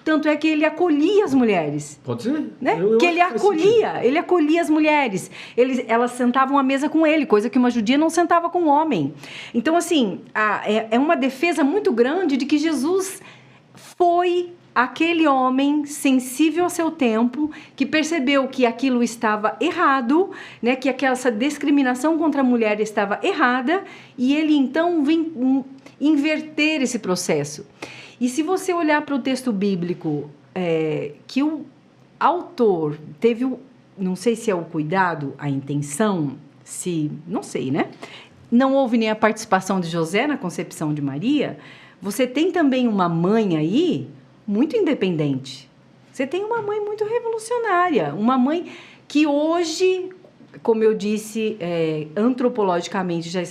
Tanto é que ele acolhia as mulheres. Pode ser. Né? Que ele acolhia as mulheres. Elas sentavam à mesa com ele, coisa que uma judia não sentava com um homem. Então, assim, é uma defesa muito grande de que Jesus foi aquele homem sensível ao seu tempo, que percebeu que aquilo estava errado, né? Que essa discriminação contra a mulher estava errada, e ele, então, vem inverter esse processo. E se você olhar para o texto bíblico, que o autor teve, não sei se é o cuidado, a intenção, não sei, né? Não houve nem a participação de José na concepção de Maria, você tem também uma mãe aí muito independente. Você tem uma mãe muito revolucionária, uma mãe que hoje, como eu disse, antropologicamente já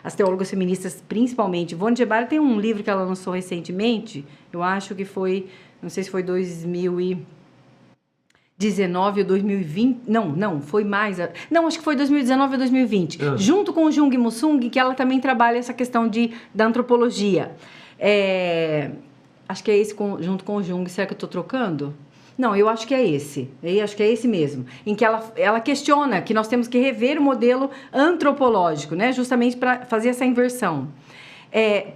as teólogas feministas, principalmente, Ivone de Barra tem um livro que ela lançou recentemente, eu acho que foi, não sei se foi 2019 ou 2020, não, foi mais, não, acho que foi 2019 ou 2020, junto com o Jung Musung, que ela também trabalha essa questão da antropologia. Acho que é esse junto com o Jung, será que eu estou trocando? Não, eu acho que é esse. Eu acho que é esse mesmo. Em que ela questiona que nós temos que rever o modelo antropológico, né? Justamente para fazer essa inversão.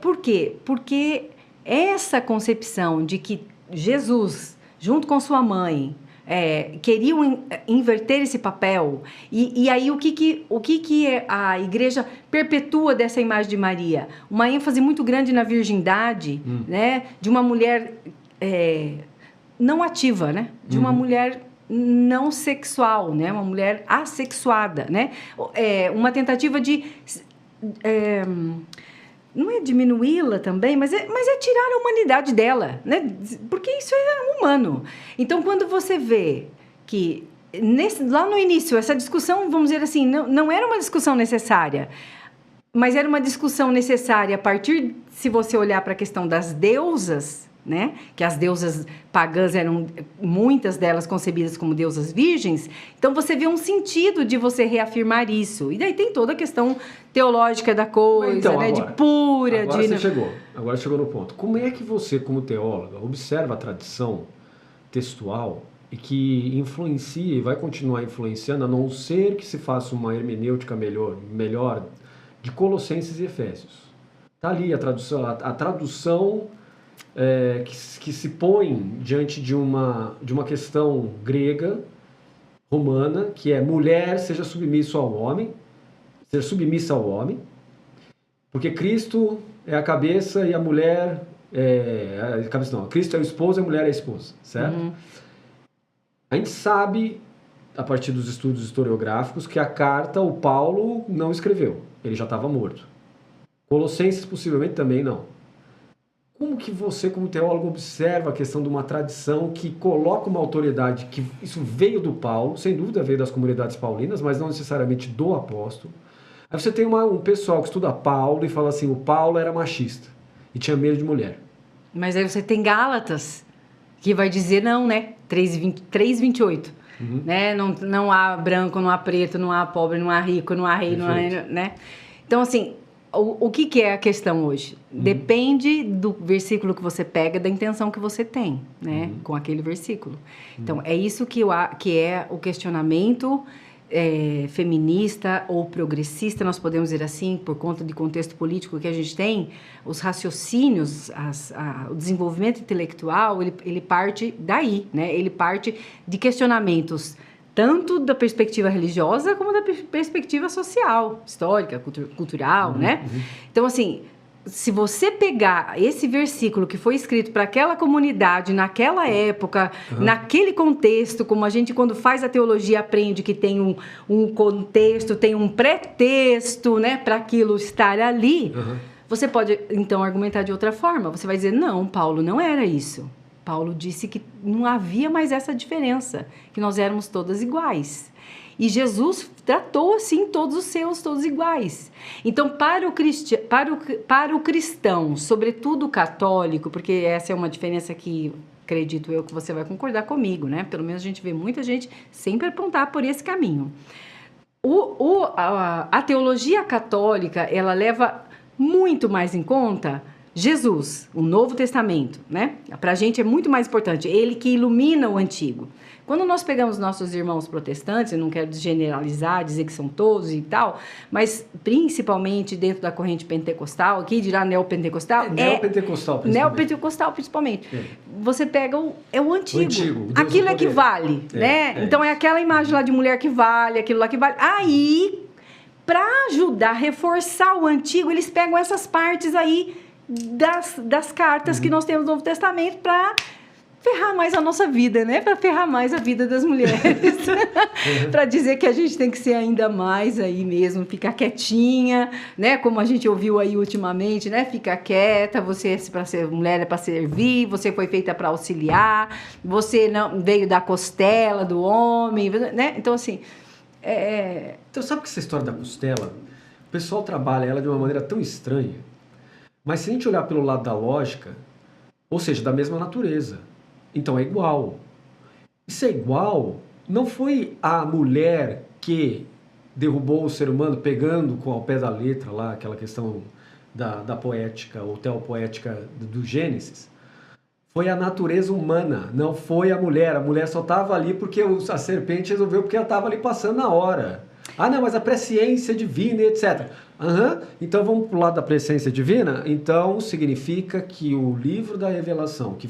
Por quê? Porque essa concepção de que Jesus, junto com sua mãe, queriam inverter esse papel. E aí, o que a igreja perpetua dessa imagem de Maria? Uma ênfase muito grande na virgindade, né? De uma mulher não ativa, né? De uma mulher não sexual, né? Uma mulher assexuada, né? Uma tentativa de... não é diminuí-la também, mas é tirar a humanidade dela, né? Porque isso é humano. Então, quando você vê que lá no início, essa discussão, vamos dizer assim, não era uma discussão necessária, mas era uma discussão necessária a partir, se você olhar para a questão das deusas, né? Que as deusas pagãs eram, muitas delas concebidas como deusas virgens, então você vê um sentido de você reafirmar isso. E daí tem toda a questão teológica da coisa, então, né? Agora, de pura... Agora chegou no ponto. Como é que você, como teóloga, observa a tradição textual e que influencia e vai continuar influenciando, a não ser que se faça uma hermenêutica melhor de Colossenses e Efésios? Está ali a tradução que se põe diante de uma questão grega, romana, que é mulher seja submissa ao homem, porque Cristo é a cabeça e a mulher Cristo é o esposo e a mulher é a esposa, certo? A gente sabe, a partir dos estudos historiográficos, que a carta o Paulo não escreveu, ele já estava morto. Colossenses possivelmente também não. Como que você, como teólogo, observa a questão de uma tradição que coloca uma autoridade, que isso veio do Paulo, sem dúvida veio das comunidades paulinas, mas não necessariamente do apóstolo. Aí você tem um pessoal que estuda Paulo e fala assim, o Paulo era machista e tinha medo de mulher. Mas aí você tem Gálatas, que vai dizer não, né? 3:28. Né? Não há branco, não há preto, não há pobre, não há rico, não há rei, não há... Né? Então, assim... O que é a questão hoje? Depende do versículo que você pega, da intenção que você tem, né? Com aquele versículo. Então, é isso que é o questionamento feminista ou progressista, nós podemos dizer assim, por conta do contexto político que a gente tem, os raciocínios, o desenvolvimento intelectual, ele parte daí, né? Ele parte de questionamentos tanto da perspectiva religiosa como da perspectiva social, histórica, cultural, né? Então, assim, se você pegar esse versículo que foi escrito para aquela comunidade, naquela época, naquele contexto, como a gente, quando faz a teologia, aprende que tem um contexto, tem um pretexto, né, para aquilo estar ali, você pode, então, argumentar de outra forma. Você vai dizer, não, Paulo não era isso. Paulo disse que não havia mais essa diferença, que nós éramos todas iguais. E Jesus tratou assim todos os seus, todos iguais. Então, para o cristão, sobretudo o católico, porque essa é uma diferença que acredito eu que você vai concordar comigo, né? Pelo menos a gente vê muita gente sempre apontar por esse caminho. A teologia católica, ela leva muito mais em conta Jesus, o Novo Testamento, né? Pra gente é muito mais importante. Ele que ilumina o Antigo. Quando nós pegamos nossos irmãos protestantes, eu não quero generalizar, dizer que são todos e tal, mas principalmente dentro da corrente pentecostal, aqui dirá neopentecostal. Neopentecostal, principalmente. Você pega o Antigo. Aquilo é que vale, né? Então é aquela imagem lá de mulher que vale, aquilo lá que vale. Aí, para ajudar a reforçar o Antigo, eles pegam essas partes aí das cartas que nós temos no Novo Testamento para ferrar mais a nossa vida, né? Para ferrar mais a vida das mulheres. Para dizer que a gente tem que ser ainda mais aí mesmo, ficar quietinha, né? Como a gente ouviu aí ultimamente, né? Fica quieta, você para ser mulher é para servir, você foi feita para auxiliar, você não veio da costela do homem, né? Então, assim... Então, sabe que essa história da costela, o pessoal trabalha ela de uma maneira tão estranha, mas se a gente olhar pelo lado da lógica, ou seja, da mesma natureza, então é igual. Isso é igual, não foi a mulher que derrubou o ser humano pegando com ao pé da letra lá, aquela questão da poética, ou teopoética do Gênesis. Foi a natureza humana, não foi a mulher. A mulher só estava ali porque a serpente resolveu, porque ela estava ali passando na hora. Ah, não, mas a presciência divina, etc. Então vamos para o lado da presciência divina? Então significa que o livro da revelação, que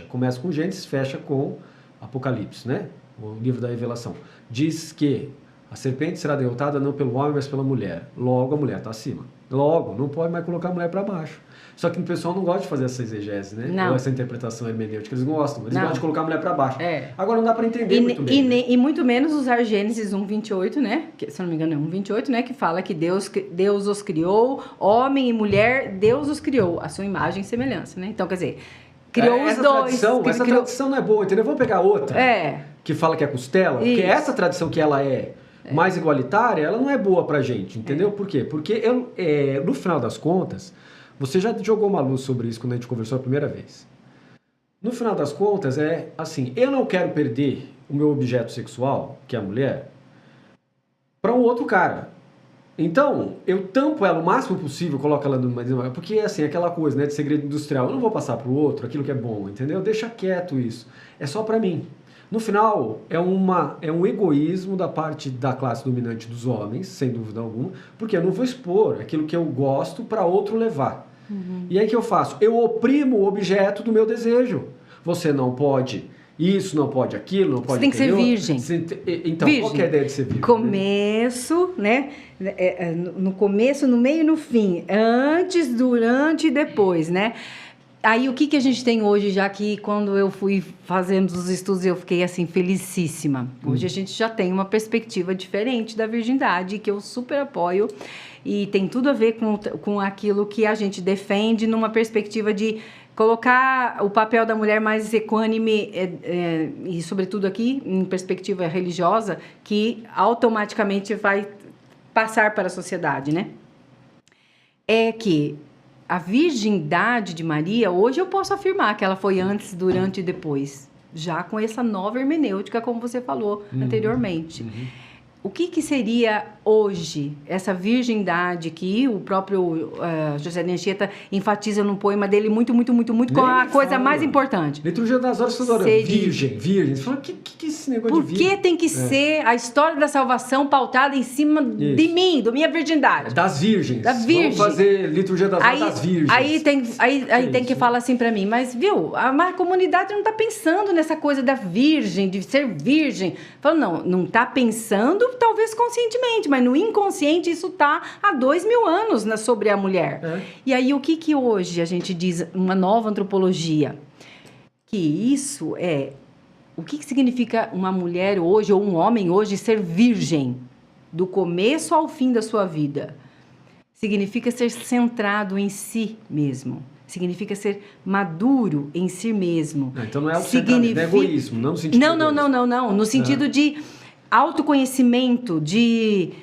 começa com Gênesis, fecha com Apocalipse, né? O livro da revelação. Diz que a serpente será derrotada não pelo homem, mas pela mulher. Logo, a mulher está acima. Logo, não pode mais colocar a mulher para baixo. Só que o pessoal não gosta de fazer essa exegese, né? Não. Ou essa interpretação hermenêutica. Eles gostam. Eles gostam de colocar a mulher para baixo. Agora não dá para entender muito bem. E muito menos usar Gênesis 1:28, né? Que, se eu não me engano é 1:28, né? Que fala que Deus os criou, homem e mulher, Deus os criou, a sua imagem e semelhança, né? Então, quer dizer, criou os dois. Essa tradição não é boa, entendeu? Vamos pegar outra que fala que é costela, porque essa tradição que ela é mais igualitária, ela não é boa pra gente, entendeu? Por quê? Porque no final das contas, você já jogou uma luz sobre isso quando a gente conversou a primeira vez. No final das contas, é assim, eu não quero perder o meu objeto sexual, que é a mulher, para um outro cara. Então, eu tampo ela o máximo possível, coloco ela numa... Porque, assim, aquela coisa, né, de segredo industrial, eu não vou passar para o outro aquilo que é bom, entendeu? Deixa quieto isso. É só para mim. No final, é um egoísmo da parte da classe dominante dos homens, sem dúvida alguma, porque eu não vou expor aquilo que eu gosto para outro levar. E aí o que eu faço? Eu oprimo o objeto do meu desejo. Você não pode isso, não pode aquilo, não pode... Você tem que ser virgem. Então, virgem. Qual que é a ideia de ser virgem? Começo, né? No começo, no meio e no fim. Antes, durante e depois, né? Aí, o que a gente tem hoje, já que quando eu fui fazendo os estudos, eu fiquei, assim, felicíssima. Hoje a gente já tem uma perspectiva diferente da virgindade, que eu super apoio, e tem tudo a ver com aquilo que a gente defende numa perspectiva de colocar o papel da mulher mais equânime e, sobretudo aqui, em perspectiva religiosa, que automaticamente vai passar para a sociedade, né? É que a virgindade de Maria, hoje eu posso afirmar que ela foi antes, durante e depois, já com essa nova hermenêutica, como você falou anteriormente. O que seria hoje essa virgindade que o próprio José de Anchieta enfatiza no poema dele muito, com a coisa mais importante? Liturgia das Horas, virgem. Você fala, que é esse negócio de virgem? Por que tem que ser a história da salvação pautada em cima de mim, da minha virgindade? Das virgens. Da virgem. Vamos fazer Liturgia das Horas das virgens. Aí tem que falar assim pra mim, mas viu, a comunidade não tá pensando nessa coisa da virgem, de ser virgem. Fala, não tá pensando, talvez conscientemente, mas no inconsciente isso tá há 2000 anos sobre a mulher. E aí o que hoje a gente diz, uma nova antropologia? Que isso é... O que significa uma mulher hoje, ou um homem hoje, ser virgem? Do começo ao fim da sua vida. Significa ser centrado em si mesmo. Significa ser maduro em si mesmo. Então não é autocentramento, é egoísmo, não no sentido Não. No sentido de autoconhecimento, de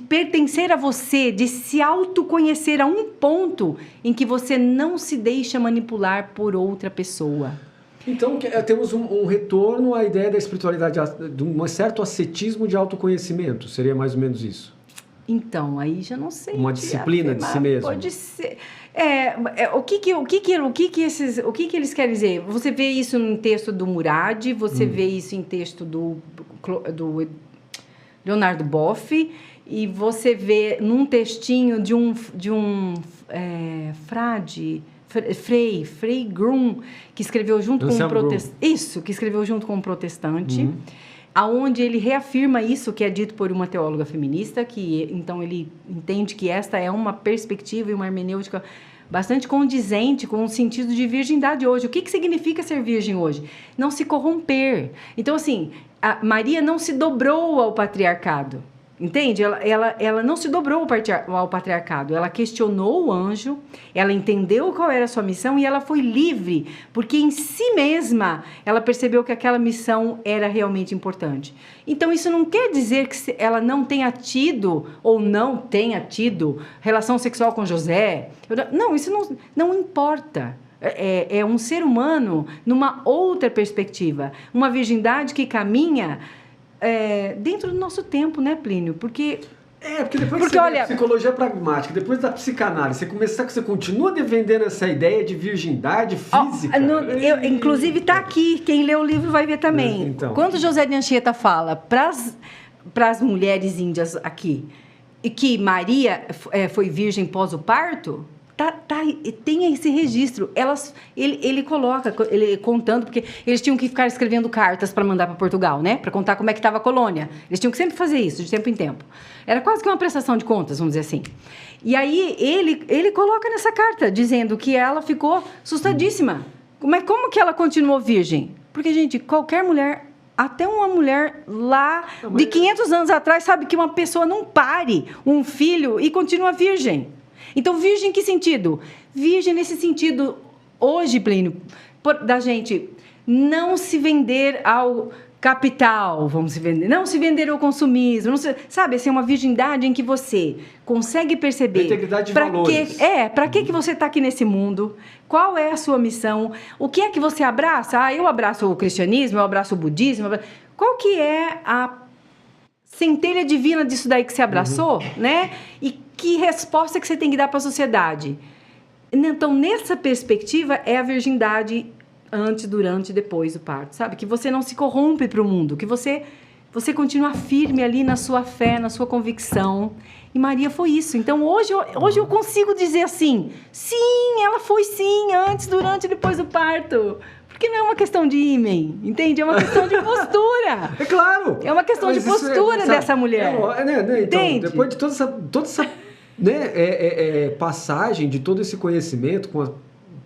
pertencer a você, de se autoconhecer a um ponto em que você não se deixa manipular por outra pessoa. Então, temos um retorno à ideia da espiritualidade, de um certo ascetismo de autoconhecimento. Seria mais ou menos isso? Então, aí já não sei. Uma disciplina de si mesmo. Pode ser. O que eles querem dizer? Você vê isso no texto do Murad, você vê isso em texto do Leonardo Boff, e você vê num textinho de um Frei Grum, que escreveu junto com um protestante. Isso, que escreveu junto com um protestante. Aonde ele reafirma isso que é dito por uma teóloga feminista, que então ele entende que esta é uma perspectiva e uma hermenêutica bastante condizente com o sentido de virgindade hoje. O que significa ser virgem hoje? Não se corromper. Então, assim, a Maria não se dobrou ao patriarcado. Entende? Ela não se dobrou ao patriarcado, ela questionou o anjo, ela entendeu qual era a sua missão e ela foi livre, porque em si mesma ela percebeu que aquela missão era realmente importante. Então isso não quer dizer que ela não tenha tido ou não tenha tido relação sexual com José. Não, isso não importa. É um ser humano numa outra perspectiva, uma virgindade que caminha dentro do nosso tempo, né, Plínio? Porque depois que você olha, psicologia pragmática, depois da psicanálise, você continua defendendo essa ideia de virgindade física. Inclusive está aqui, quem lê o livro vai ver também. Então. Quando José de Anchieta fala para as mulheres índias aqui que Maria foi virgem pós o parto, tem esse registro. Ele coloca, ele contando, porque eles tinham que ficar escrevendo cartas para mandar para Portugal, né? Para contar como é que estava a colônia. Eles tinham que sempre fazer isso, de tempo em tempo. Era quase que uma prestação de contas, vamos dizer assim. E aí ele coloca nessa carta, dizendo que ela ficou assustadíssima. Como que ela continuou virgem? Porque, gente, qualquer mulher, até uma mulher lá de 500 anos atrás, sabe que uma pessoa não pare um filho e continua virgem. Então, virgem em que sentido? Virgem nesse sentido, hoje, Plínio, da gente não se vender ao capital, não se vender ao consumismo, sabe, assim, uma virgindade em que você consegue perceber... Integridade de valores. Para que você está aqui nesse mundo? Qual é a sua missão? O que é que você abraça? Eu abraço o cristianismo, eu abraço o budismo. Qual que é a centelha divina disso daí que você abraçou, né? E que resposta que você tem que dar para a sociedade? Então, nessa perspectiva, é a virgindade antes, durante e depois do parto, sabe? Que você não se corrompe para o mundo, que você continua firme ali na sua fé, na sua convicção. E Maria foi isso. Então, hoje eu consigo dizer assim, sim, ela foi sim, antes, durante e depois do parto. Porque não é uma questão de ímen, entende? É uma questão de postura. É claro. É uma questão de postura dessa mulher. Então, entende? Depois de toda essa passagem de todo esse conhecimento com a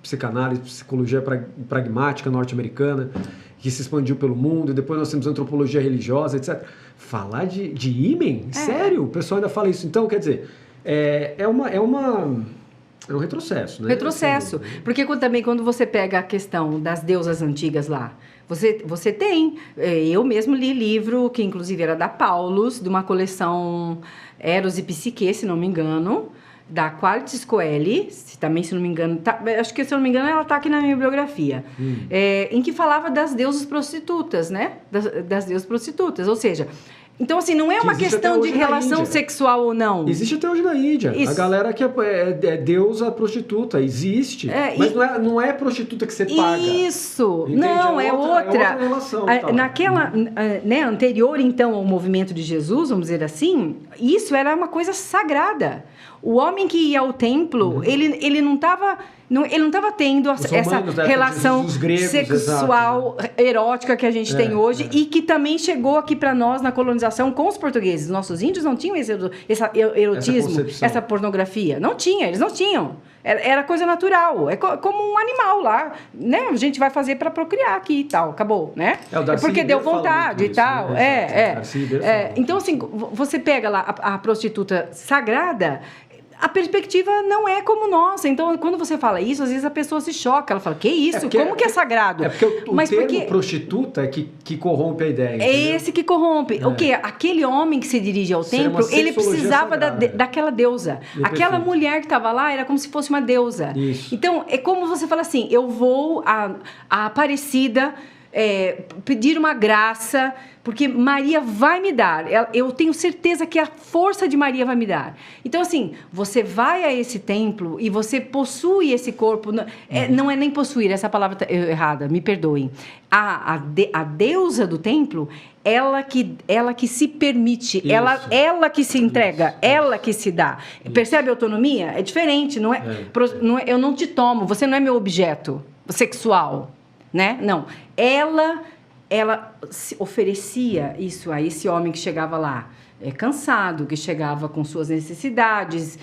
psicanálise, psicologia pragmática norte-americana, que se expandiu pelo mundo, e depois nós temos antropologia religiosa, etc. Falar de ímen? Sério? O pessoal ainda fala isso. Então, quer dizer, é um retrocesso, né? Retrocesso. Porque também quando você pega a questão das deusas antigas lá, você tem... Eu mesmo li livro, que inclusive era da Paulus, de uma coleção Eros e Psique, se não me engano, da Qualitis Coeli, também, se não me engano... acho que, se não me engano, ela está aqui na minha bibliografia. Em que falava das deusas prostitutas, né? Das deusas prostitutas, ou seja... Então, assim, não é uma questão de relação sexual ou não. Existe até hoje na Índia. Isso. A galera que é deusa prostituta, existe. Mas não é prostituta que você paga. Isso. Entende? Não, é outra relação. Naquela, anterior, então, ao movimento de Jesus, vamos dizer assim, isso era uma coisa sagrada. O homem que ia ao templo, ele não estava tendo essa relação sexual, erótica que a gente tem hoje e que também chegou aqui para nós na colonização com os portugueses. Nossos índios não tinham esse erotismo, essa pornografia. Não tinha, eles não tinham. Era coisa natural. É como um animal lá, né? A gente vai fazer para procriar aqui e tal. Acabou, né? Porque deu vontade e tal. Então, assim, você pega lá a prostituta sagrada... A perspectiva não é como nossa. Então, quando você fala isso, às vezes a pessoa se choca. Ela fala, que isso? Como que é sagrado? É porque o termo prostituta é que corrompe a ideia. É esse que corrompe. O quê? Aquele homem que se dirige ao templo, ele precisava daquela deusa. Aquela mulher que estava lá era como se fosse uma deusa. Isso. Então, é como você fala assim, eu vou a Aparecida... pedir uma graça, porque Maria vai me dar. Eu tenho certeza que a força de Maria vai me dar. Então, assim, você vai a esse templo e você possui esse corpo. Não é nem possuir, essa palavra tá errada, me perdoem. A deusa do templo, ela que se permite, ela que se entrega, ela que se dá. Isso. Percebe a autonomia? É diferente, não é, eu não te tomo, você não é meu objeto sexual, né? Não, ela se oferecia isso a esse homem que chegava lá, cansado, que chegava com suas necessidades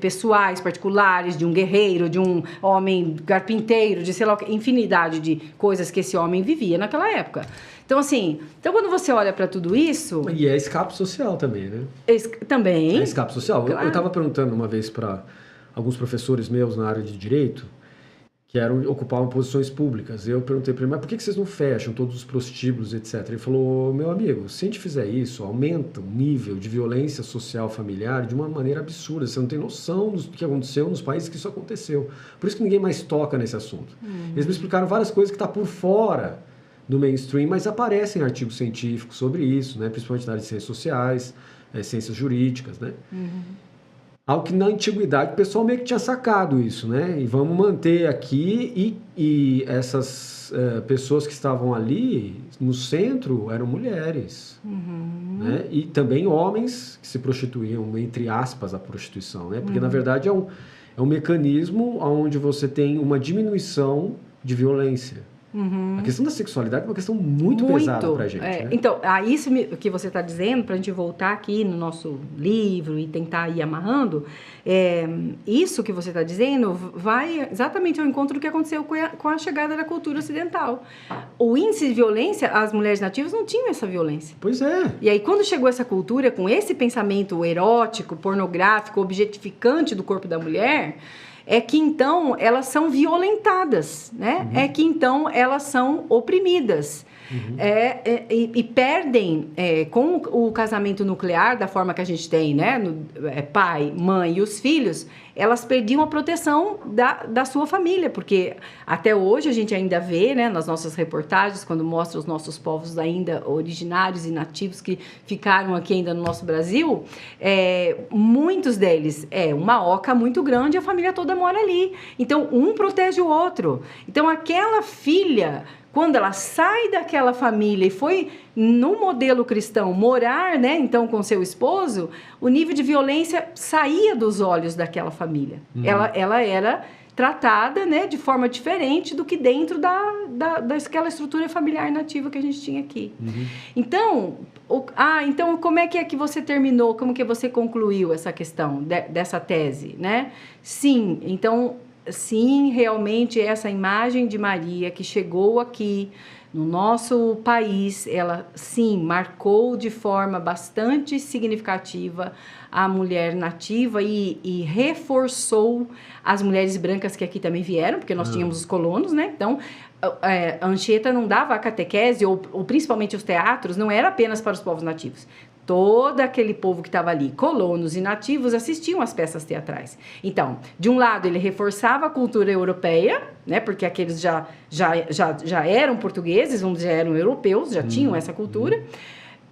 pessoais, particulares, de um guerreiro, de um homem carpinteiro, de sei lá, infinidade de coisas que esse homem vivia naquela época. Então, assim, quando você olha para tudo isso... E é escape social também, né? Também. É escape social. Claro. Eu estava perguntando uma vez para alguns professores meus na área de direito, que ocupavam posições públicas. Eu perguntei para ele, mas por que vocês não fecham todos os prostíbulos, etc? Ele falou, meu amigo, se a gente fizer isso, aumenta o nível de violência social familiar de uma maneira absurda. Você não tem noção do que aconteceu nos países que isso aconteceu. Por isso que ninguém mais toca nesse assunto. Eles me explicaram várias coisas que estão por fora do mainstream, mas aparecem artigos científicos sobre isso, né? Principalmente na área de ciências sociais, ciências jurídicas, né? Algo que na antiguidade o pessoal meio que tinha sacado isso, né? E vamos manter aqui, e essas pessoas que estavam ali no centro eram mulheres, né? E também homens que se prostituíam, entre aspas, a prostituição, né? Porque na verdade é um mecanismo onde você tem uma diminuição de violência. A questão da sexualidade é uma questão muito pesada pra gente. Né? Então, isso que você está dizendo, pra gente voltar aqui no nosso livro e tentar ir amarrando, isso que você está dizendo vai exatamente ao encontro do que aconteceu com a chegada da cultura ocidental. O índice de violência, as mulheres nativas não tinham essa violência. Pois é. E aí, quando chegou essa cultura, com esse pensamento erótico, pornográfico, objetificante do corpo da mulher... é que então elas são violentadas, né? É que então elas são oprimidas. E perdem, com o casamento nuclear, da forma que a gente tem, né? Pai, mãe e os filhos, elas perdiam a proteção da sua família, porque até hoje a gente ainda vê, né, nas nossas reportagens, quando mostra os nossos povos ainda originários e nativos que ficaram aqui ainda no nosso Brasil, muitos deles uma oca muito grande, a família toda mora ali. Então, um protege o outro. Então, aquela filha... quando ela sai daquela família e foi no modelo cristão morar, né, então com seu esposo, o nível de violência saía dos olhos daquela família. Ela era tratada, né, de forma diferente do que dentro daquela estrutura familiar nativa que a gente tinha aqui. Então, então como é que você terminou, como que você concluiu essa questão dessa tese, né? Sim, então... sim, realmente essa imagem de Maria que chegou aqui no nosso país, ela sim marcou de forma bastante significativa a mulher nativa e reforçou as mulheres brancas que aqui também vieram, porque nós tínhamos os colonos, né? Então, a Anchieta não dava a catequese, ou principalmente os teatros, não era apenas para os povos nativos. Todo aquele povo que estava ali, colonos e nativos, assistiam às peças teatrais. Então, de um lado, ele reforçava a cultura europeia, né, porque aqueles já eram portugueses, vamos dizer, eram europeus, já tinham essa cultura.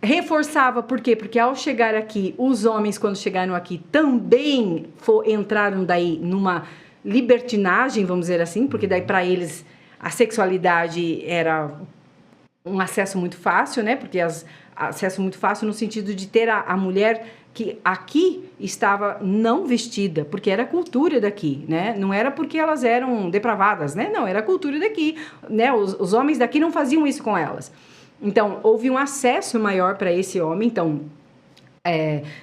Reforçava, por quê? Porque ao chegar aqui, os homens, quando chegaram aqui, também entraram daí numa libertinagem, vamos dizer assim, porque daí para eles a sexualidade era um acesso muito fácil, né, porque acesso muito fácil no sentido de ter a mulher que aqui estava não vestida, porque era a cultura daqui, né? Não era porque elas eram depravadas, né? Não, era a cultura daqui, né? Os homens daqui não faziam isso com elas. Então, houve um acesso maior para esse homem. Então,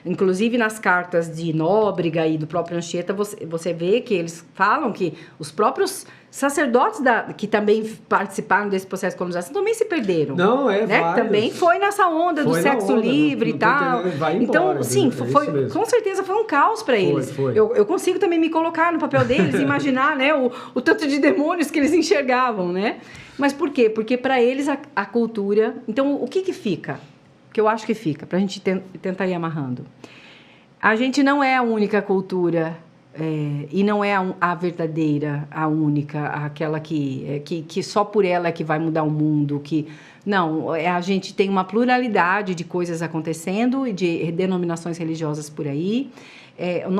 inclusive nas cartas de Nóbrega e do próprio Anchieta, você vê que eles falam que os próprios sacerdotes que também participaram desse processo de colonização também se perderam. Não, né? Também foi nessa onda do sexo livre e tal. Então, sim, com certeza foi um caos para eles. Eu consigo também me colocar no papel deles, imaginar, né, o tanto de demônios que eles enxergavam, né? Mas por quê? Porque para eles a cultura... Então, o que fica? Que eu acho que fica, para a gente tentar ir amarrando. A gente não é a única cultura e não é a verdadeira, a única, aquela que só por ela é que vai mudar o mundo, não, a gente tem uma pluralidade de coisas acontecendo e de denominações religiosas por aí.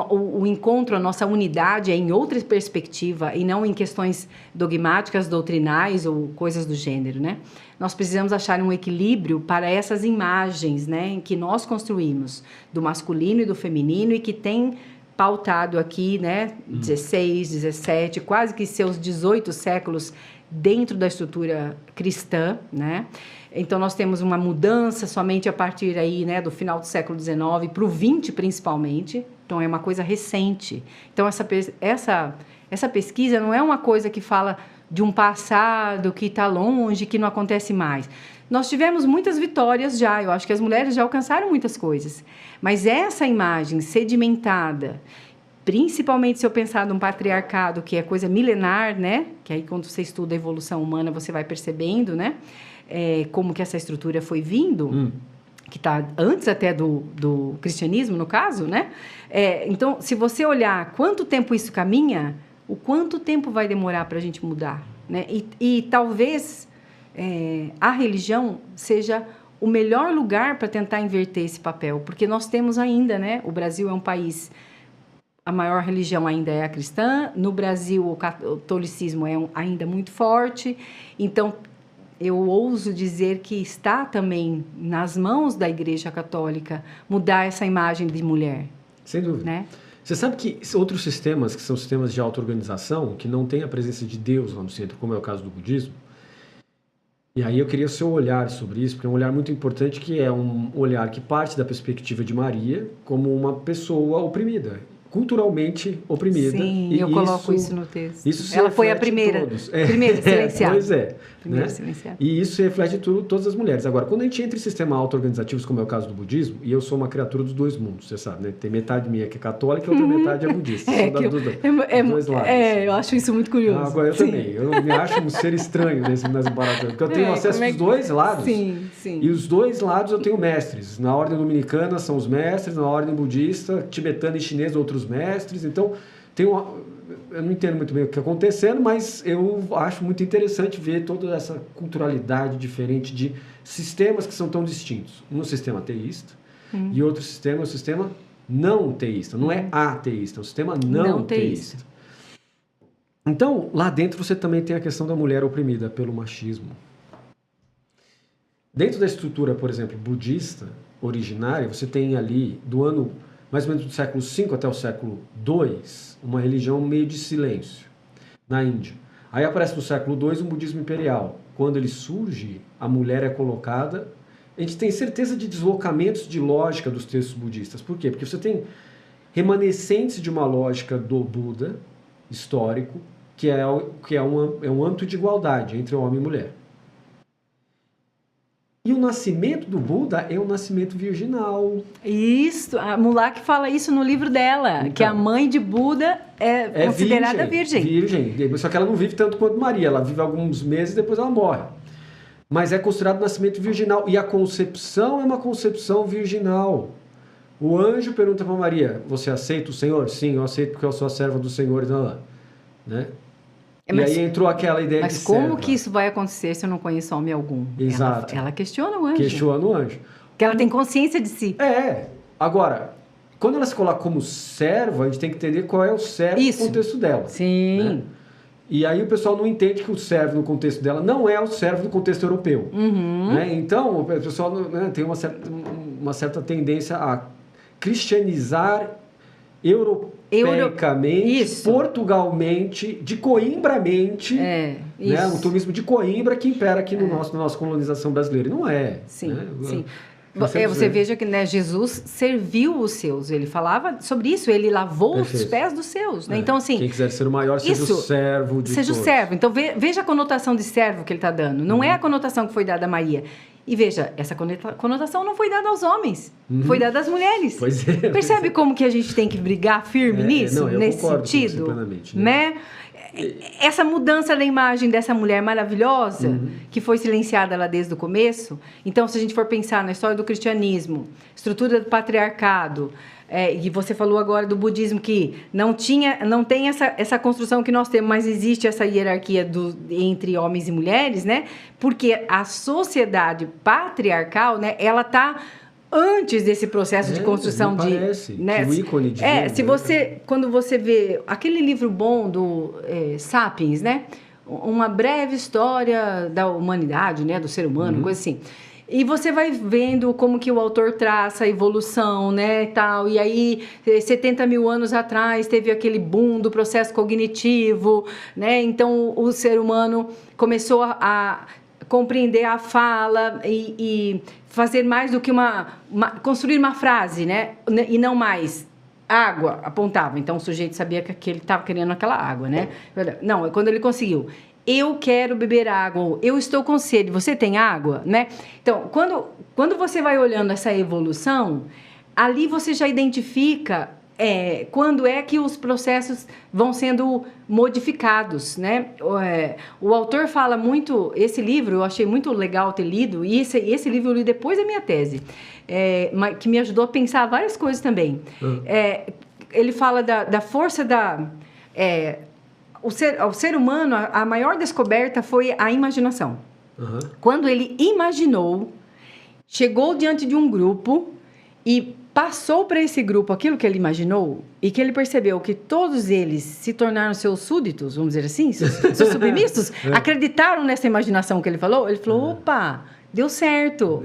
O encontro, a nossa unidade é em outra perspectiva e não em questões dogmáticas, doutrinais ou coisas do gênero, né? Nós precisamos achar um equilíbrio para essas imagens, né, que nós construímos, do masculino e do feminino, e que tem pautado aqui, né, 16, 17, quase que seus 18 séculos dentro da estrutura cristã, né? Então, nós temos uma mudança somente a partir aí, né, do final do século XIX para o XX, principalmente. Então, é uma coisa recente. Então, essa pesquisa não é uma coisa que fala de um passado que está longe, que não acontece mais. Nós tivemos muitas vitórias já, eu acho que as mulheres já alcançaram muitas coisas. Mas essa imagem sedimentada, principalmente se eu pensar num patriarcado, que é coisa milenar, né? Que aí, quando você estuda a evolução humana, você vai percebendo, né? Como que essa estrutura foi vindo, que está antes até do cristianismo, no caso, né? Então, se você olhar quanto tempo isso caminha, o quanto tempo vai demorar para a gente mudar, né? E talvez a religião seja o melhor lugar para tentar inverter esse papel, porque nós temos ainda, né? O Brasil é um país, a maior religião ainda é a cristã, no Brasil o catolicismo é ainda muito forte, então eu ouso dizer que está também nas mãos da Igreja Católica mudar essa imagem de mulher. Sem dúvida. Né? Você sabe que outros sistemas, que são sistemas de auto-organização, que não têm a presença de Deus lá no centro, como é o caso do budismo, e aí eu queria o seu olhar sobre isso, porque é um olhar muito importante, que é um olhar que parte da perspectiva de Maria como uma pessoa oprimida, culturalmente oprimida. Sim, eu coloco isso no texto. Ela foi a primeira silenciada. Pois é. Primeira né? silenciada. E isso reflete todas as mulheres. Agora, quando a gente entra em sistemas auto-organizativos, como é o caso do budismo, e eu sou uma criatura dos dois mundos, você sabe, né? Tem metade minha que é católica e outra metade é budista. Dos dois lados. Eu acho isso muito curioso. Agora, eu também. Eu me acho um ser estranho nesse baratas, porque eu tenho acesso aos dois lados. Sim. E os dois lados eu tenho mestres. Na ordem dominicana são os mestres, na ordem budista, tibetana e chinesa, outros mestres. Então, eu não entendo muito bem o que está acontecendo, mas eu acho muito interessante ver toda essa culturalidade diferente de sistemas que são tão distintos. Um sistema teísta e outro sistema é o sistema não teísta. Não é ateísta, é um sistema não teísta. Então, lá dentro você também tem a questão da mulher oprimida pelo machismo. Dentro da estrutura, por exemplo, budista originária, você tem ali, do ano mais ou menos do século V até o século II, uma religião meio de silêncio na Índia. Aí aparece no século II um budismo imperial. Quando ele surge, a mulher é colocada... A gente tem certeza de deslocamentos de lógica dos textos budistas. Por quê? Porque você tem remanescentes de uma lógica do Buda histórico, que é um âmbito de igualdade entre homem e mulher. E o nascimento do Buda é um nascimento virginal. Isso, a Mulak fala isso no livro dela, então, que a mãe de Buda é considerada virgem. Só que ela não vive tanto quanto Maria, ela vive alguns meses e depois ela morre. Mas é considerado nascimento virginal. E a concepção é uma concepção virginal. O anjo pergunta para Maria, você aceita o Senhor? Sim, eu aceito porque eu sou a serva do Senhor. Né? E aí entrou aquela ideia de serva. Mas como que isso vai acontecer se eu não conheço homem algum? Exato. Ela questiona o anjo. Questiona o anjo. Porque ela tem consciência de si. Agora, quando ela se coloca como serva, a gente tem que entender qual é o servo no contexto dela. Sim. Né? E aí o pessoal não entende que o servo no contexto dela não é o servo no contexto europeu. Né? Então, o pessoal tem uma certa tendência a cristianizar europeicamente, portugalmente, de coimbramente, né? O turismo de Coimbra que impera aqui na nossa colonização brasileira. E não é. Sim, né? sim. Você veja que, né, Jesus serviu os seus, ele falava sobre isso, ele lavou os pés dos seus. Né? Então, assim, quem quiser ser o maior, seja o servo de Seja todos. o servo. Então, veja a conotação de servo que ele está dando. Não é a conotação que foi dada a Maria. E veja, essa conotação não foi dada aos homens, foi dada às mulheres. Pois é. Percebe como que a gente tem que brigar firme nisso, nesse sentido? Plenamente, né? Essa mudança da imagem dessa mulher maravilhosa, que foi silenciada lá desde o começo. Então, se a gente for pensar na história do cristianismo, estrutura do patriarcado, E você falou agora do budismo que não tem essa construção que nós temos, mas existe essa hierarquia entre homens e mulheres, né? Porque a sociedade patriarcal, né, ela está antes desse processo de construção me parece, né? que o ícone de Quando você vê aquele livro bom do Sapiens, né? Uma breve história da humanidade, né? Do ser humano, coisa assim. E você vai vendo como que o autor traça a evolução, né, e tal. E aí, 70 mil anos atrás, teve aquele boom do processo cognitivo, né? Então, o ser humano começou a compreender a fala e fazer mais do que construir uma frase, né? E não mais água, apontava. Então, o sujeito sabia que ele estava querendo aquela água, né? Não, quando ele conseguiu. Eu quero beber água, eu estou com sede, você tem água, né? Então, quando você vai olhando essa evolução, ali você já identifica quando é que os processos vão sendo modificados, né? O autor fala muito, esse livro eu achei muito legal ter lido, e esse livro eu li depois da minha tese, que me ajudou a pensar várias coisas também. Ele fala da força o ser humano, a maior descoberta foi a imaginação. Quando ele imaginou, chegou diante de um grupo e passou para esse grupo aquilo que ele imaginou e que ele percebeu que todos eles se tornaram seus súditos, vamos dizer assim, seus submissos, acreditaram nessa imaginação que ele falou, opa, deu certo.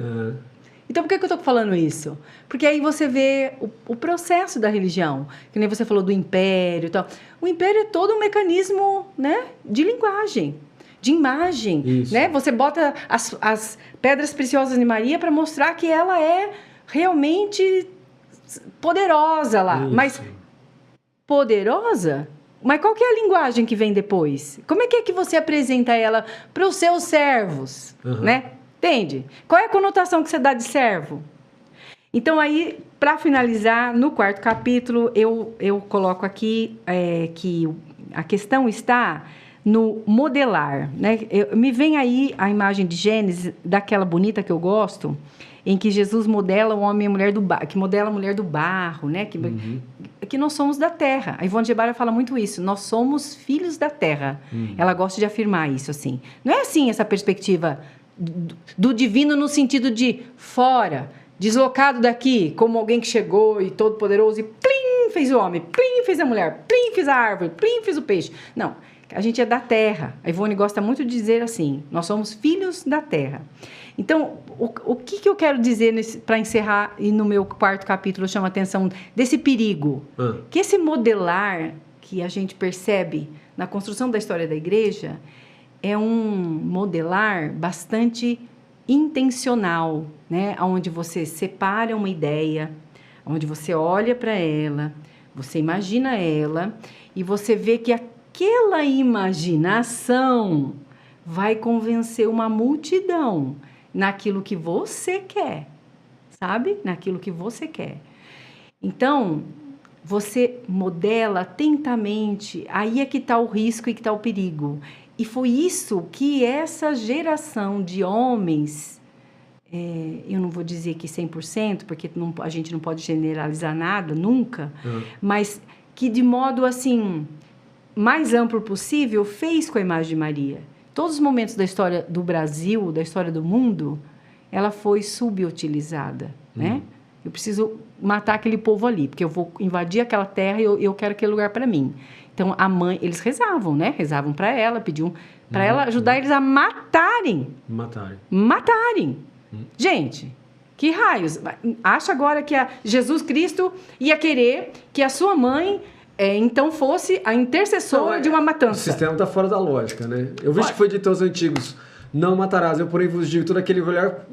Então, por que eu estou falando isso? Porque aí você vê o processo da religião, que nem você falou do império e tal. O império é todo um mecanismo, né, de linguagem, de imagem. Isso. Né? Você bota as pedras preciosas de Maria para mostrar que ela é realmente poderosa lá. Isso. Mas poderosa? Mas qual que é a linguagem que vem depois? Como é que você apresenta ela para os seus servos, né? Entende? Qual é a conotação que você dá de servo? Então, aí, para finalizar, no 4º capítulo, eu coloco aqui que a questão está no modelar, né? Me vem aí a imagem de Gênesis, daquela bonita que eu gosto, em que Jesus modela o homem e a mulher do barro, que modela a mulher do barro, né? Que nós somos da terra. A Ivone de Barra fala muito isso. Nós somos filhos da terra. Ela gosta de afirmar isso, assim. Não é assim essa perspectiva do divino no sentido de fora, deslocado daqui, como alguém que chegou e todo poderoso e plim, fez o homem, plim, fez a mulher, plim, fez a árvore, plim, fez o peixe. Não, a gente é da terra. A Ivone gosta muito de dizer assim, nós somos filhos da terra. Então, o que eu quero dizer para encerrar, e no meu 4º capítulo eu chamo a atenção desse perigo, que esse modelar que a gente percebe na construção da história da igreja é um modelar bastante intencional, né? Onde você separa uma ideia, onde você olha para ela, você imagina ela e você vê que aquela imaginação vai convencer uma multidão naquilo que você quer, sabe? Naquilo que você quer. Então, você modela atentamente, aí é que está o risco e que está o perigo. E foi isso que essa geração de homens, eu não vou dizer que 100%, porque a gente não pode generalizar nada, nunca, mas que de modo, assim, mais amplo possível, fez com a imagem de Maria. Todos os momentos da história do Brasil, da história do mundo, ela foi subutilizada, né? Eu preciso matar aquele povo ali, porque eu vou invadir aquela terra e eu quero aquele lugar para mim. Então, a mãe, eles rezavam, né? Rezavam para ela, pediam para ela ajudar eles a matarem. Gente, que raios. Acha agora que Jesus Cristo ia querer que a sua mãe, então, fosse a intercessora de uma matança. O sistema está fora da lógica, né? Eu vejo que foi dito aos antigos, não matarás, eu porém vos digo, todo aquele olhar,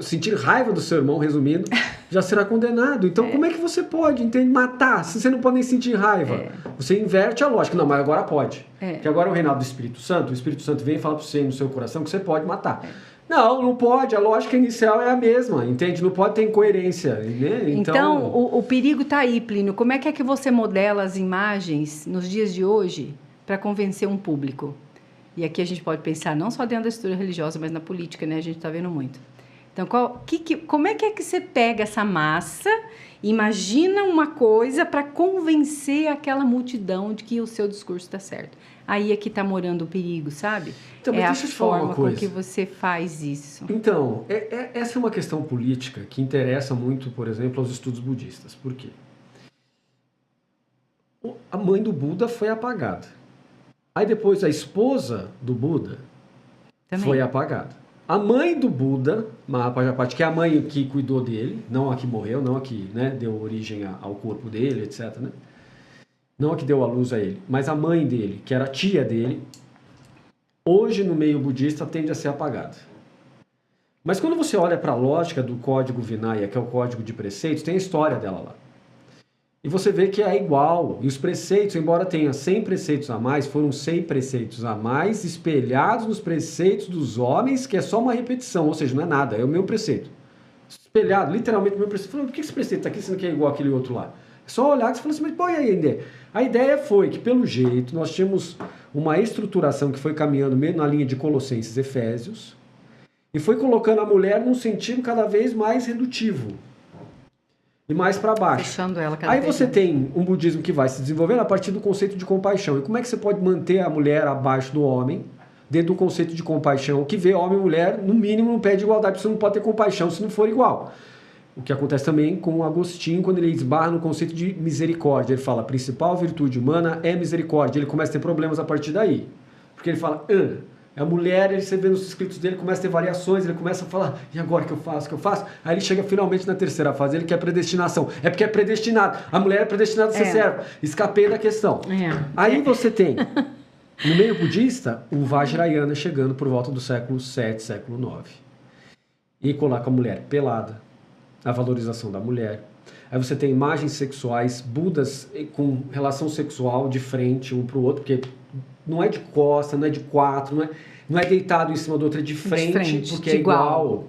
sentir raiva do seu irmão, resumindo, já será condenado. Então, como é que você pode, matar, se você não pode nem sentir raiva? Você inverte a lógica. Não, mas agora pode. Porque agora é o reinado do Espírito Santo vem e fala para você no seu coração que você pode matar. Não pode, a lógica inicial é a mesma, entende? Não pode ter incoerência, né? Então o perigo está aí, Plínio. Como é que você modela as imagens nos dias de hoje para convencer um público? E aqui a gente pode pensar não só dentro da estrutura religiosa, mas na política, né? A gente está vendo muito. Então, como é que você pega essa massa, imagina uma coisa para convencer aquela multidão de que o seu discurso está certo? Aí é que está morando o perigo, sabe? Então, mas deixa eu te falar uma coisa. Com que você faz isso. Então, essa é uma questão política que interessa muito, por exemplo, aos estudos budistas. Por quê? A mãe do Buda foi apagada. Aí depois a esposa do Buda também foi apagada. A mãe do Buda, Mahapajapati, que é a mãe que cuidou dele, não a que morreu, não a que, né, deu origem ao corpo dele, etc., né? Não a que deu a luz a ele, mas a mãe dele, que era a tia dele, hoje no meio budista tende a ser apagada. Mas quando você olha para a lógica do código Vinaya, que é o código de preceitos, tem a história dela lá. E você vê que é igual. E os preceitos, embora tenha 100 preceitos a mais, foram 100 preceitos a mais espelhados nos preceitos dos homens, que é só uma repetição, ou seja, não é nada, é o meu preceito. Espelhado, literalmente o meu preceito. Falando, por que esse preceito está aqui sendo que é igual aquele outro lá? É só olhar que você fala assim, mas põe aí a ideia. A ideia foi que, pelo jeito, nós tínhamos uma estruturação que foi caminhando meio na linha de Colossenses e Efésios, e foi colocando a mulher num sentido cada vez mais redutivo. E mais para baixo. Fechando ela cada Aí vez você mais. tem um budismo que vai se desenvolvendo a partir do conceito de compaixão. E como é que você pode manter a mulher abaixo do homem, dentro do conceito de compaixão, que vê homem e mulher, no mínimo, no pé de igualdade, porque você não pode ter compaixão se não for igual. O que acontece também com Agostinho, quando ele esbarra no conceito de misericórdia. Ele fala, a principal virtude humana é misericórdia. Ele começa a ter problemas a partir daí. Porque ele fala, a mulher, você vê nos escritos dele, começa a ter variações, ele começa a falar, e agora o que eu faço, o que eu faço? Aí ele chega finalmente na terceira fase, ele quer predestinação. É porque é predestinado. A mulher é predestinada a ser serva. Escapei da questão. Aí você tem, no meio budista, o Vajrayana chegando por volta do século VII, século IX. E coloca a mulher pelada, a valorização da mulher. Aí você tem imagens sexuais, budas com relação sexual de frente um para o outro, porque não é de costa, não é de quatro, não é deitado em cima do outro, é de frente porque é igual.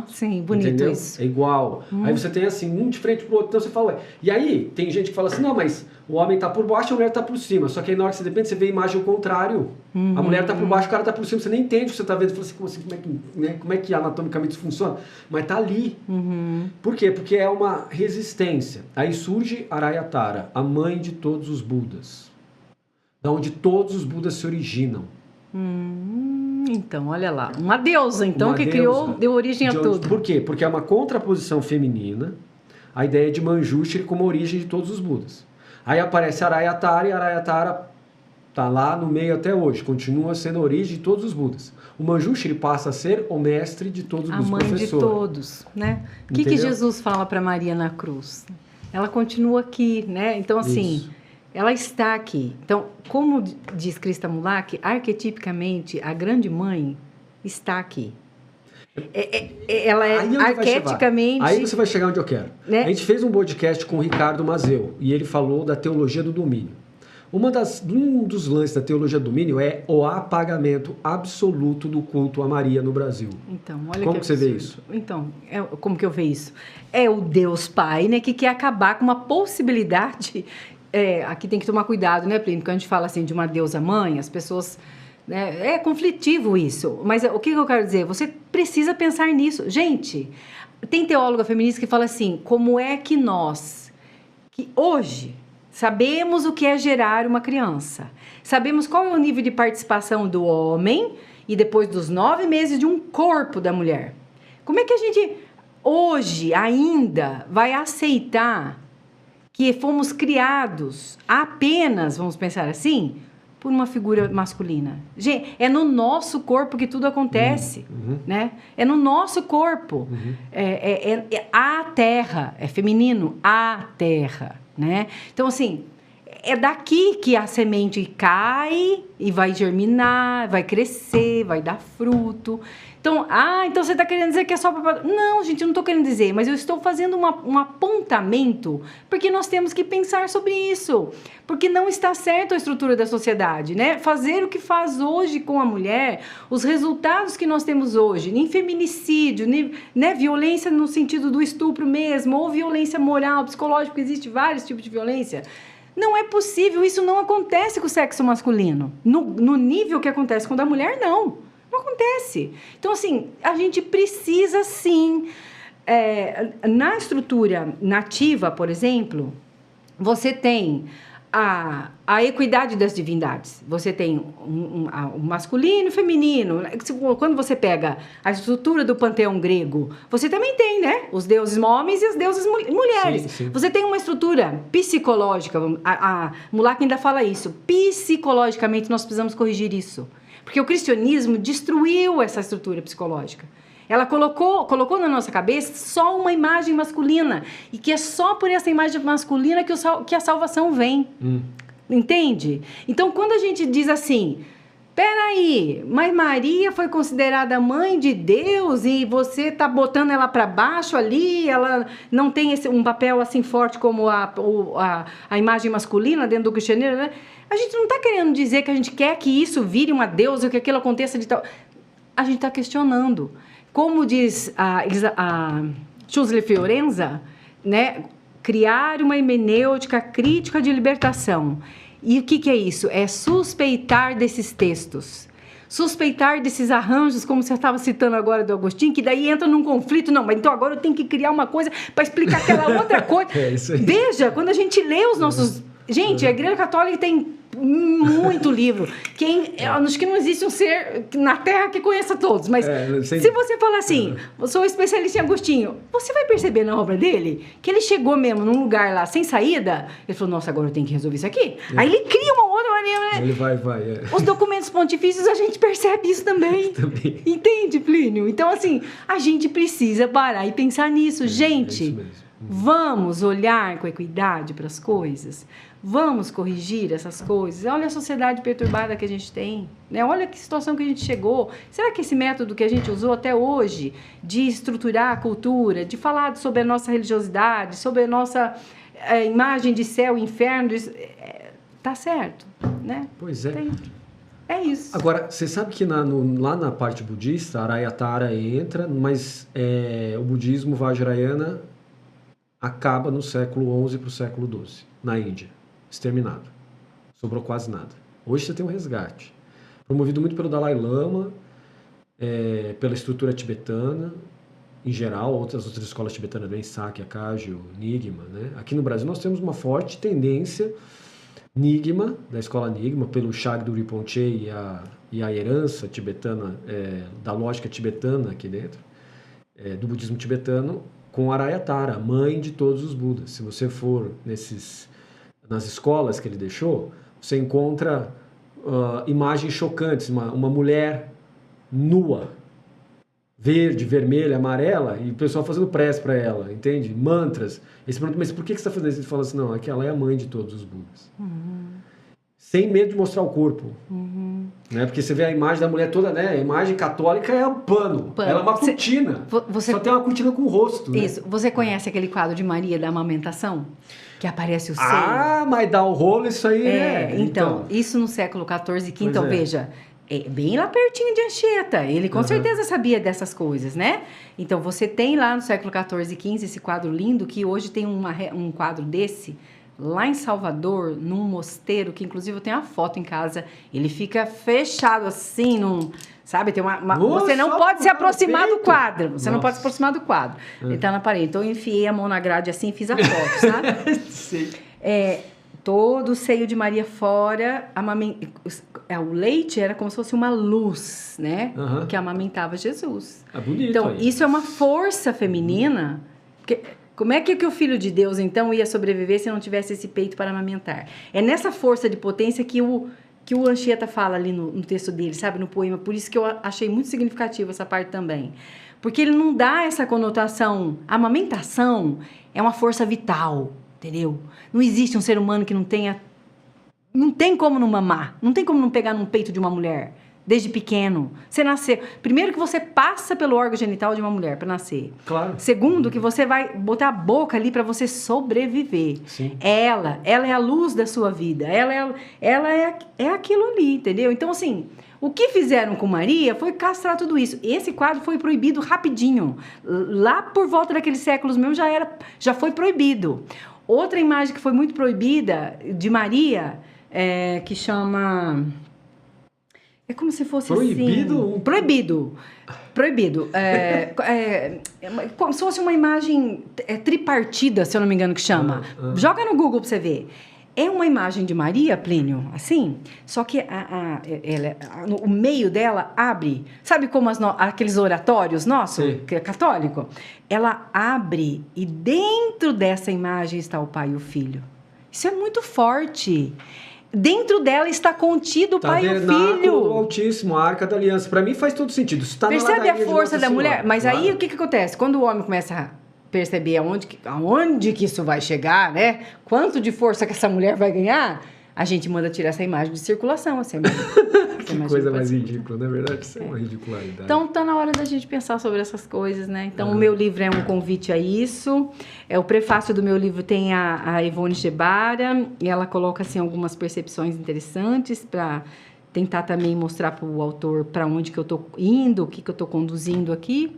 Sim, bonito. Entendeu? Isso. É igual. Aí você tem assim, um de frente pro outro, então você fala, e aí tem gente que fala assim, não, mas o homem tá por baixo, a mulher tá por cima, só que aí na hora que você depende, você vê a imagem ao contrário. A mulher tá por baixo, o cara tá por cima, você nem entende o que você tá vendo, você fala assim, como é que anatomicamente isso funciona? Mas tá ali. Por quê? Porque é uma resistência. Aí surge Arayatara, a mãe de todos os Budas. Da onde todos os Budas se originam. Então, olha lá. Uma deusa, então, uma que deusa, criou, deu origem a tudo. Por quê? Porque é uma contraposição feminina, a ideia de Manjushri como origem de todos os Budas. Aí aparece Arayatara, e Arayatara está lá no meio até hoje, continua sendo a origem de todos os Budas. O Manjushri passa a ser o mestre de todos os Budas, a mãe de todos, né? O que Jesus fala para Maria na cruz? Ela continua aqui, né? Então, assim... Isso. Ela está aqui. Então, como diz Krishnamurti, arquetipicamente, a grande mãe está aqui. Ela é arqueticamente... Aí você vai chegar onde eu quero. Né? A gente fez um podcast com o Ricardo Mazeu e ele falou da teologia do domínio. Um dos lances da teologia do domínio é o apagamento absoluto do culto a Maria no Brasil. Então, olha como que você vê isso? Então, como que eu vejo isso? É o Deus Pai, né, que quer acabar com uma possibilidade... aqui tem que tomar cuidado, né, Plínio? Porque a gente fala assim de uma deusa mãe, as pessoas... Né, é conflitivo isso. Mas o que eu quero dizer? Você precisa pensar nisso. Gente, tem teóloga feminista que fala assim, como é que nós, que hoje, sabemos o que é gerar uma criança, sabemos qual é o nível de participação do homem e depois dos 9 meses de um corpo da mulher. Como é que a gente, hoje, ainda vai aceitar... que fomos criados apenas, vamos pensar assim, por uma figura masculina. Gente, é no nosso corpo que tudo acontece, né? É no nosso corpo. É a terra, é feminino, a terra, né? Então, assim, é daqui que a semente cai e vai germinar, vai crescer, vai dar fruto. Então, então você está querendo dizer que é só para... Não, gente, eu não estou querendo dizer, mas eu estou fazendo um apontamento, porque nós temos que pensar sobre isso, porque não está certo a estrutura da sociedade, né? Fazer o que faz hoje com a mulher, os resultados que nós temos hoje, em feminicídio, né? Violência no sentido do estupro mesmo, ou violência moral, psicológica, existe vários tipos de violência. Não é possível, isso não acontece com o sexo masculino. No nível que acontece com o da mulher, não. Não acontece. Então, assim, a gente precisa, sim... na estrutura nativa, por exemplo, você tem a equidade das divindades. Você tem o masculino e o feminino. Quando você pega a estrutura do panteão grego, você também tem, né? Os deuses homens e as deusas mulheres. Sim, sim. Você tem uma estrutura psicológica. A Mulak ainda fala isso. Psicologicamente, nós precisamos corrigir isso. Porque o cristianismo destruiu essa estrutura psicológica. Ela colocou na nossa cabeça só uma imagem masculina. E que é só por essa imagem masculina que a salvação vem. Entende? Então, quando a gente diz assim... Peraí, mas Maria foi considerada mãe de Deus e você está botando ela para baixo ali, ela não tem um papel assim forte como a imagem masculina dentro do cristianismo, né? A gente não está querendo dizer que a gente quer que isso vire uma deusa, que aquilo aconteça de tal... A gente está questionando. Como diz a Schusler Fiorenza, né? Criar uma hermenêutica crítica de libertação. E o que é isso? É suspeitar desses textos. Suspeitar desses arranjos, como você estava citando agora do Agostinho, que daí entra num conflito. Não, mas então agora eu tenho que criar uma coisa para explicar aquela outra coisa. Isso aí. Veja, quando a gente lê os nossos... Gente, a Igreja Católica tem muito livro. Acho que não existe um ser na Terra que conheça todos, mas se você falar assim, eu sou especialista em Agostinho, você vai perceber na obra dele que ele chegou mesmo num lugar lá sem saída, ele falou, nossa, agora eu tenho que resolver isso aqui. Aí ele cria uma outra maneira, né? Ele vai. Os documentos pontifícios, a gente percebe isso também. Entende, Plínio? Então, assim, a gente precisa parar e pensar nisso. Gente, isso mesmo. Vamos olhar com equidade para as coisas. Vamos corrigir essas coisas. Olha a sociedade perturbada que a gente tem, né? Olha que situação que a gente chegou. Será que esse método que a gente usou até hoje, de estruturar a cultura, de falar sobre a nossa religiosidade, sobre a nossa imagem de céu e inferno, tá certo, né? Pois é. É isso. Agora, você sabe que lá na parte budista, a Arayatara entra, mas o budismo Vajrayana acaba no século XI para o século XII, na Índia. Exterminado. Sobrou quase nada. Hoje você tem um resgate. Promovido muito pelo Dalai Lama, pela estrutura tibetana, em geral, outras escolas tibetanas vêm, Sakya, Kagyu, Nyingma, né? Aqui no Brasil nós temos uma forte tendência Nyingma, da escola Nyingma, pelo Shagdu Rinpoche e a herança tibetana, da lógica tibetana aqui dentro, do budismo tibetano, com Arayatara, mãe de todos os Budas. Se você for nas escolas que ele deixou, você encontra imagens chocantes, uma mulher nua, verde, vermelha, amarela, e o pessoal fazendo prece para ela, entende? Mantras. Eles perguntam, mas por que você está fazendo isso? Ele fala assim, não, é que ela é a mãe de todos os Budas. Sem medo de mostrar o corpo. Né? Porque você vê a imagem da mulher toda, né? A imagem católica é um pano. Ela é uma cortina. Só tem uma cortina com o rosto. Né? Isso. Você conhece aquele quadro de Maria da amamentação? Que aparece o seio. Ah, mas dá o rolo isso aí, né? Então, isso no século XIV e XV, então veja, bem lá pertinho de Anchieta. Ele com certeza sabia dessas coisas, né? Então, você tem lá no século XIV e XV esse quadro lindo, que hoje tem um quadro desse, lá em Salvador, num mosteiro, que inclusive eu tenho a foto em casa, ele fica fechado assim, sabe? Tem você não pode se aproximar do quadro. Você não pode se aproximar do quadro. Ele tá na parede. Então eu enfiei a mão na grade assim e fiz a foto, sabe? Sim. Todo o seio de Maria fora, o leite era como se fosse uma luz, né? Que amamentava Jesus. É bonito. Então, aí. isso é uma força feminina. Como é que o Filho de Deus, então, ia sobreviver se não tivesse esse peito para amamentar? É nessa força de potência que o Anchieta fala ali no texto dele, sabe? No poema. Por isso que eu achei muito significativo essa parte também. Porque ele não dá essa conotação. A amamentação é uma força vital, entendeu? Não existe um ser humano que não tenha... Não tem como não mamar. Não tem como não pegar num peito de uma mulher. Desde pequeno. Você nasceu. Primeiro que você passa pelo órgão genital de uma mulher para nascer. Claro. Segundo que você vai botar a boca ali para você sobreviver. Sim. Ela é a luz da sua vida. Ela é aquilo ali, entendeu? Então, assim, o que fizeram com Maria foi castrar tudo isso. Esse quadro foi proibido rapidinho. Lá por volta daqueles séculos mesmo já foi proibido. Outra imagem que foi muito proibida de Maria, que chama... É como se fosse proibido? Assim... Proibido. Como se fosse uma imagem tripartida, se eu não me engano que chama. Joga no Google pra você ver. É uma imagem de Maria, Plínio, assim, só que o meio dela abre. Sabe como aqueles oratórios nossos, que é católico? Ela abre e dentro dessa imagem está o Pai e o Filho. Isso é muito forte. Dentro dela está contido o Pai e o Filho. Do Altíssimo, a Arca da Aliança. Para mim faz todo sentido. Isso tá Percebe a força da mulher? Mas claro. Aí o que acontece? Quando o homem começa a perceber aonde que isso vai chegar, né? Quanto de força que essa mulher vai ganhar, a gente manda tirar essa imagem de circulação. Que coisa mais ridícula, não é verdade? Isso é uma ridicularidade. Então, tá na hora da gente pensar sobre essas coisas, né? Então, o meu livro é um convite a isso. O prefácio do meu livro tem a Ivone Gebara, e ela coloca, assim, algumas percepções interessantes para tentar também mostrar para o autor para onde que eu tô indo, o que eu tô conduzindo aqui.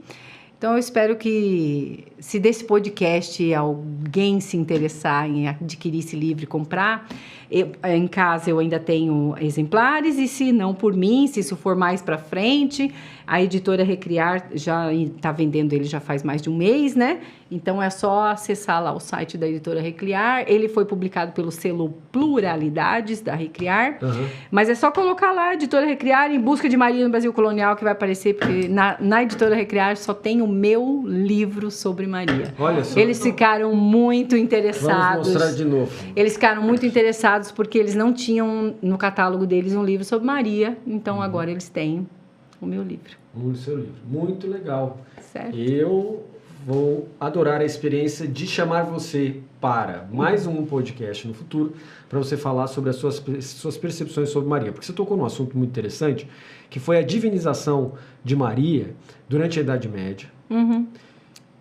Então, eu espero que, se desse podcast alguém se interessar em adquirir esse livro e comprar, em casa eu ainda tenho exemplares, e se não por mim, se isso for mais para frente, a editora Recriar já está vendendo ele já faz mais de um mês, né? Então, é só acessar lá o site da editora Recriar. Ele foi publicado pelo selo Pluralidades da Recriar, mas é só colocar lá, editora Recriar, em busca de Maria no Brasil Colonial, que vai aparecer, porque na editora Recriar só tem o meu livro sobre Maria. Olha só. Eles ficaram muito interessados. Vamos mostrar de novo. Eles ficaram muito interessados porque eles não tinham no catálogo deles um livro sobre Maria, então agora eles têm o meu livro. O seu livro. Muito legal. Certo. Eu vou adorar a experiência de chamar você para mais um podcast no futuro, para você falar sobre as suas percepções sobre Maria. Porque você tocou num assunto muito interessante, que foi a divinização de Maria durante a Idade Média.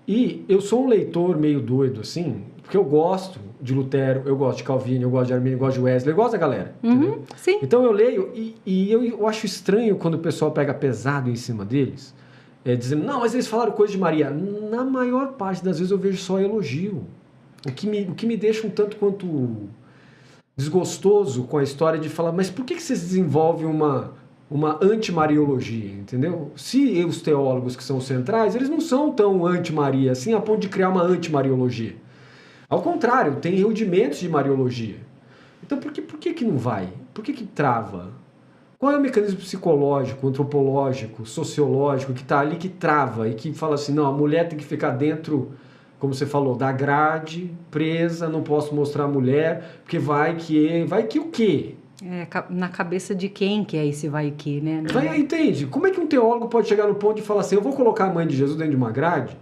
E eu sou um leitor meio doido, assim, porque eu gosto de Lutero, eu gosto de Calvino, eu gosto de Arminio, eu gosto de Wesley, eu gosto da galera, entendeu? Sim. Então eu leio e eu acho estranho quando o pessoal pega pesado em cima deles, dizendo, não, mas eles falaram coisa de Maria. Na maior parte das vezes eu vejo só elogio. O que me deixa um tanto quanto desgostoso com a história de falar, mas por que vocês desenvolvem uma anti-mariologia, entendeu? Se os teólogos que são centrais, eles não são tão anti-Maria assim, a ponto de criar uma anti-mariologia. Ao contrário, tem rudimentos de mariologia. Então, por que não vai? Por que trava? Qual é o mecanismo psicológico, antropológico, sociológico que está ali que trava e que fala assim, não, a mulher tem que ficar dentro, como você falou, da grade, presa, não posso mostrar a mulher, porque vai que o quê? Na cabeça de quem que é esse vai que, né? Entende? Como é que um teólogo pode chegar no ponto de falar assim, eu vou colocar a mãe de Jesus dentro de uma grade,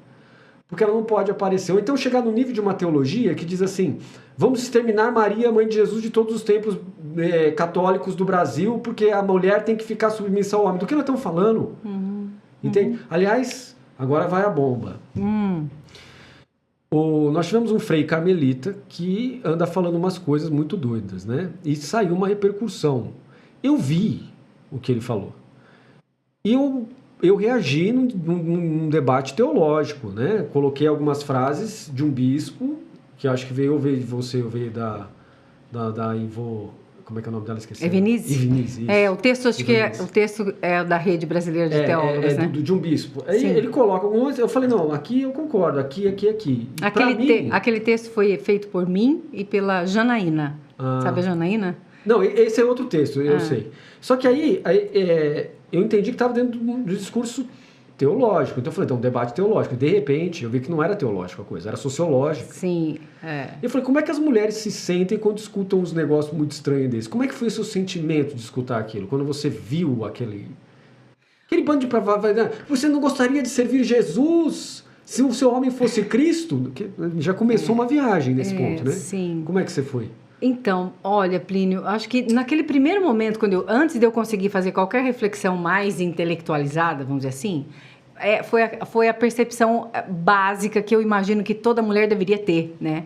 porque ela não pode aparecer. Ou então chegar no nível de uma teologia que diz assim, vamos exterminar Maria, mãe de Jesus, de todos os templos católicos do Brasil, porque a mulher tem que ficar submissa ao homem. Do que nós estamos falando? Entende? Aliás, agora vai a bomba. Nós tivemos um frei carmelita que anda falando umas coisas muito doidas, né? E saiu uma repercussão. Eu vi o que ele falou. E eu reagi num debate teológico, né? Coloquei algumas frases de um bispo, que acho que veio da Ivo... Como é que é o nome dela? Esqueci. Evenise. O texto, acho que o texto é da Rede Brasileira de Teólogos, né? De um bispo. Aí ele coloca algumas... Eu falei, não, aqui eu concordo, aqui. Aquele texto foi feito por mim e pela Janaína. Sabe a Janaína? Não, esse é outro texto, eu sei. Só que aí eu entendi que estava dentro do discurso teológico. Então eu falei, então, um debate teológico. De repente, eu vi que não era teológico a coisa, era sociológica. Sim. Eu falei, como é que as mulheres se sentem quando escutam uns negócios muito estranhos desses? Como é que foi o seu sentimento de escutar aquilo? Quando você viu aquele bando de pravada, você não gostaria de servir Jesus se o seu homem fosse Cristo? Já começou uma viagem nesse ponto, né? Sim. Como é que você foi? Então, olha, Plínio, acho que naquele primeiro momento, antes de eu conseguir fazer qualquer reflexão mais intelectualizada, vamos dizer assim, foi a percepção básica que eu imagino que toda mulher deveria ter, né?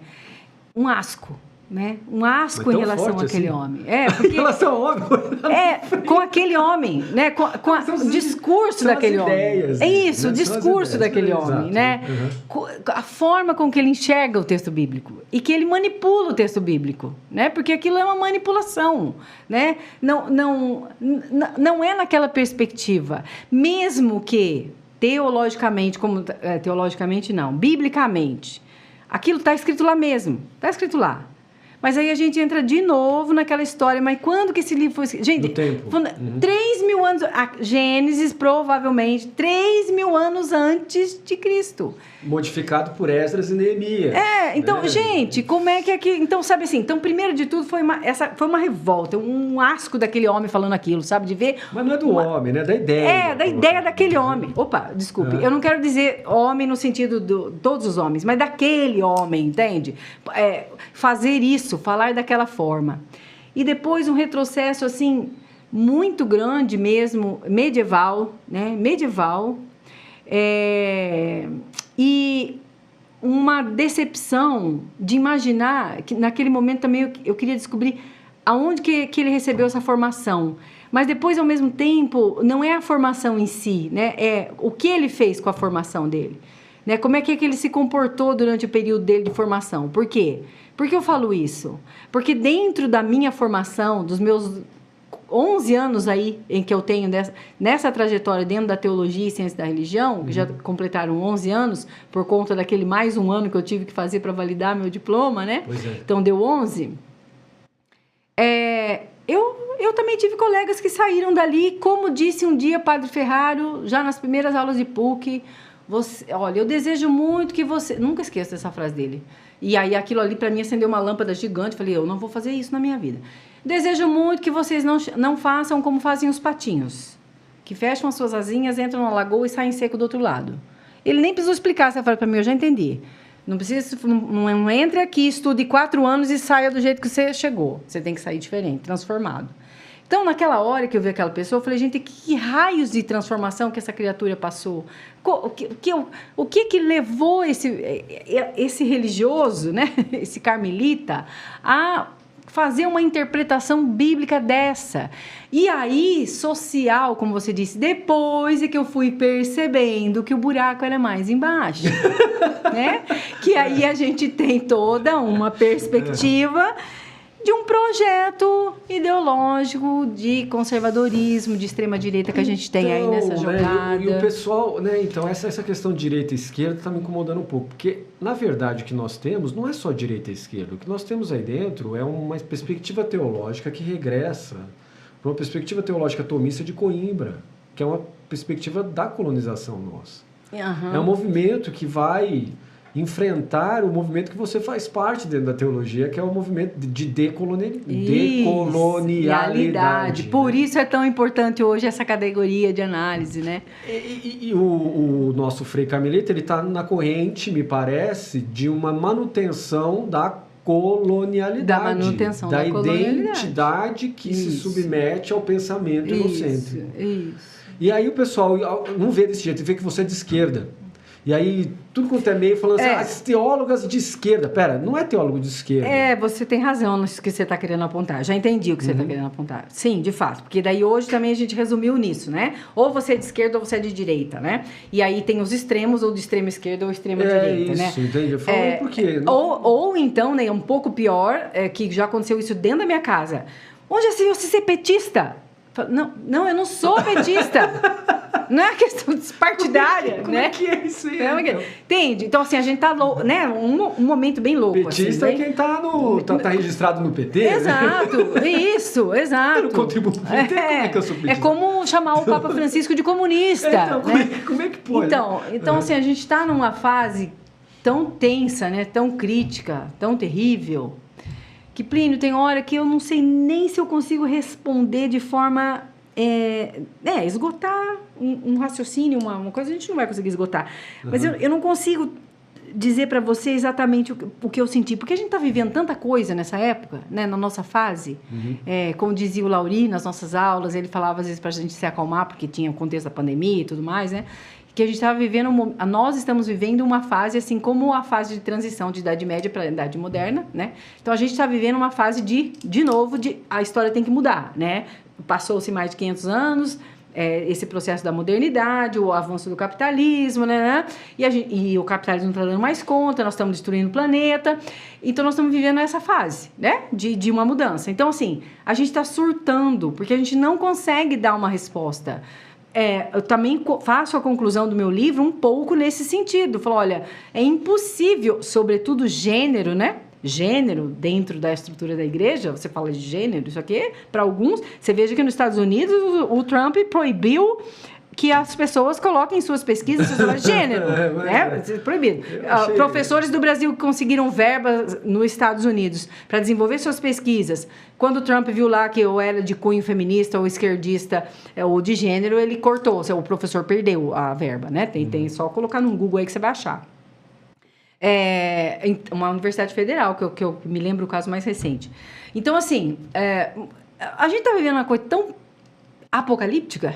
Um asco. né? Um asco em relação àquele homem. Porque... Em relação ao homem? Com aquele homem, né? Com o discurso daquele homem. Ideias, é isso, né? O discurso daquele homem, né? A forma com que ele enxerga o texto bíblico e que ele manipula o texto bíblico, né? Porque aquilo é uma manipulação, né? Não é naquela perspectiva, mesmo que teologicamente, teologicamente não, biblicamente, aquilo está escrito lá mesmo, está escrito lá. Mas aí a gente entra de novo naquela história, mas quando que esse livro foi escrito? Gente, 3.000 anos, Gênesis provavelmente 3.000 anos antes de Cristo. Modificado por Esdras e Neemias. Então, gente, como é que aqui... Então, sabe assim, primeiro de tudo foi uma revolta, um asco daquele homem falando aquilo, sabe? De ver... Mas não é do homem, né? Da ideia. Da ideia daquele homem. Opa, desculpe. Eu não quero dizer homem no sentido de todos os homens, mas daquele homem, entende? Fazer isso, falar daquela forma. E depois um retrocesso, assim, muito grande mesmo, medieval, né? Medieval. E uma decepção de imaginar que naquele momento também eu queria descobrir aonde que ele recebeu essa formação. Mas depois, ao mesmo tempo, não é a formação em si, né? É o que ele fez com a formação dele. Né? Como é que ele se comportou durante o período dele de formação? Por quê? Por que eu falo isso? Porque dentro da minha formação, dos meus 11 anos aí em que eu tenho nessa trajetória dentro da teologia e ciência da religião, que já completaram 11 anos, por conta daquele mais um ano que eu tive que fazer para validar meu diploma, né? Então, deu 11. Eu também tive colegas que saíram dali, como disse um dia Padre Ferraro, já nas primeiras aulas de PUC, olha, eu desejo muito que você... Nunca esqueço dessa frase dele. E aí aquilo ali para mim acendeu uma lâmpada gigante. Falei, eu não vou fazer isso na minha vida. Desejo muito que vocês não façam como fazem os patinhos, que fecham as suas asinhas, entram na lagoa e saem seco do outro lado. Ele nem precisou explicar essa frase para mim, eu já entendi. Não precisa, não entre aqui, estude 4 anos e saia do jeito que você chegou. Você tem que sair diferente, transformado. Então, naquela hora que eu vi aquela pessoa, eu falei, gente, que raios de transformação que essa criatura passou? O que levou esse religioso, né? Esse carmelita, a fazer uma interpretação bíblica dessa? E aí, social, como você disse, depois é que eu fui percebendo que o buraco era mais embaixo, né? Que aí a gente tem toda uma perspectiva de um projeto ideológico de conservadorismo, de extrema-direita que a gente tem aí nessa jogada. E o pessoal, né? Então, essa questão de direita e esquerda está me incomodando um pouco, porque, na verdade, o que nós temos não é só direita e esquerda. O que nós temos aí dentro é uma perspectiva teológica que regressa para uma perspectiva teológica tomista de Coimbra, que é uma perspectiva da colonização nossa. É um movimento que vai enfrentar o movimento que você faz parte dentro da teologia, que é o movimento de decolonialidade. Por isso é tão importante hoje essa categoria de análise, né? E o nosso Frei Carmelita, ele está na corrente, me parece, de uma manutenção da colonialidade. Da manutenção da identidade que se submete ao pensamento egocêntrico. Isso. E aí o pessoal não vê desse jeito, vê que você é de esquerda. E aí, tudo quanto é meio falando assim, as teólogas de esquerda. Pera, não é teólogo de esquerda. Você tem razão no que você está querendo apontar. Já entendi o que você está querendo apontar. Sim, de fato. Porque daí hoje também a gente resumiu nisso, né? Ou você é de esquerda ou você é de direita, né? E aí tem os extremos, ou de extrema esquerda ou extrema direita, né? Isso, entende? Eu falo por quê? Ou então, né, um pouco pior, que já aconteceu isso dentro da minha casa. Onde assim, você ser petista? Não, eu não sou petista. Não é questão partidária, como né? Como é que é isso aí? Entende? Então, assim, a gente tá louco, né? Um momento bem louco. Petista assim, é quem tá registrado no PT. Exato, né? Isso, exato. Eu não contribuo no PT, como é que eu sou petista? É como chamar o Papa Francisco de comunista. Então, né? como é que pode? Então assim, a gente está numa fase tão tensa, né? Tão crítica, tão terrível, que, Plínio, tem hora que eu não sei nem se eu consigo responder de forma... esgotar um raciocínio, uma coisa, a gente não vai conseguir esgotar. Mas eu não consigo dizer para você exatamente o que eu senti, porque a gente está vivendo tanta coisa nessa época, né, na nossa fase. Como dizia o Lauri nas nossas aulas, ele falava às vezes para a gente se acalmar, porque tinha o contexto da pandemia e tudo mais, né? que a gente estava vivendo, nós estamos vivendo uma fase, assim como a fase de transição de Idade Média para a Idade Moderna, né? Então, a gente está vivendo uma fase de novo, a história tem que mudar, né? Passou-se mais de 500 anos, esse processo da modernidade, o avanço do capitalismo, né? E o capitalismo não está dando mais conta, nós estamos destruindo o planeta. Então, nós estamos vivendo essa fase, né? De uma mudança. Então, assim, a gente está surtando, porque a gente não consegue dar uma resposta. Eu também faço a conclusão do meu livro um pouco nesse sentido. Falo, olha, é impossível, sobretudo gênero, né? Gênero dentro da estrutura da igreja, você fala de gênero, isso aqui, para alguns, você veja que nos Estados Unidos o Trump proibiu que as pessoas coloquem em suas pesquisas sobre gênero, né? Proibido. Professores do Brasil que conseguiram verbas nos Estados Unidos para desenvolver suas pesquisas. Quando o Trump viu lá que eu era de cunho feminista ou esquerdista ou de gênero, ele cortou. O professor perdeu a verba, né? Tem só colocar no Google aí que você vai achar. Uma universidade federal, que eu me lembro o caso mais recente. Então, assim, a gente está vivendo uma coisa tão apocalíptica,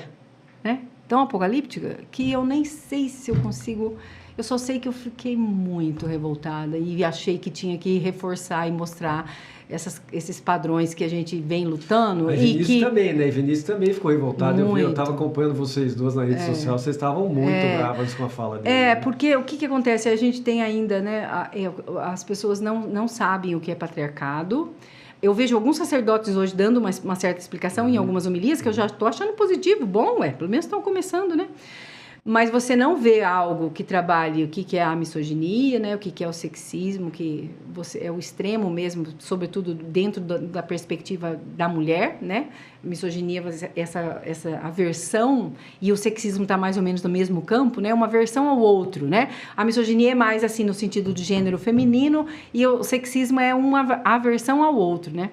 né? Tão apocalíptica, que eu nem sei se eu consigo... Eu só sei que eu fiquei muito revoltada e achei que tinha que reforçar e mostrar esses padrões que a gente vem lutando. A Vinícius também, né? Vinícius também ficou revoltado. Eu estava acompanhando vocês duas na rede social, vocês estavam muito bravas com a fala dele. Porque o que acontece? A gente tem ainda, né? As pessoas não sabem o que é patriarcado. Eu vejo alguns sacerdotes hoje dando uma certa explicação em algumas homilias, que eu já estou achando positivo, bom, pelo menos estão começando, né? Mas você não vê algo que trabalhe o que é a misoginia, né? O que é o sexismo, que é o extremo mesmo, sobretudo dentro da perspectiva da mulher, né? Misoginia, essa aversão, e o sexismo está mais ou menos no mesmo campo, né? Uma aversão ao outro, né? A misoginia é mais assim no sentido do gênero feminino e o sexismo é uma aversão ao outro, né?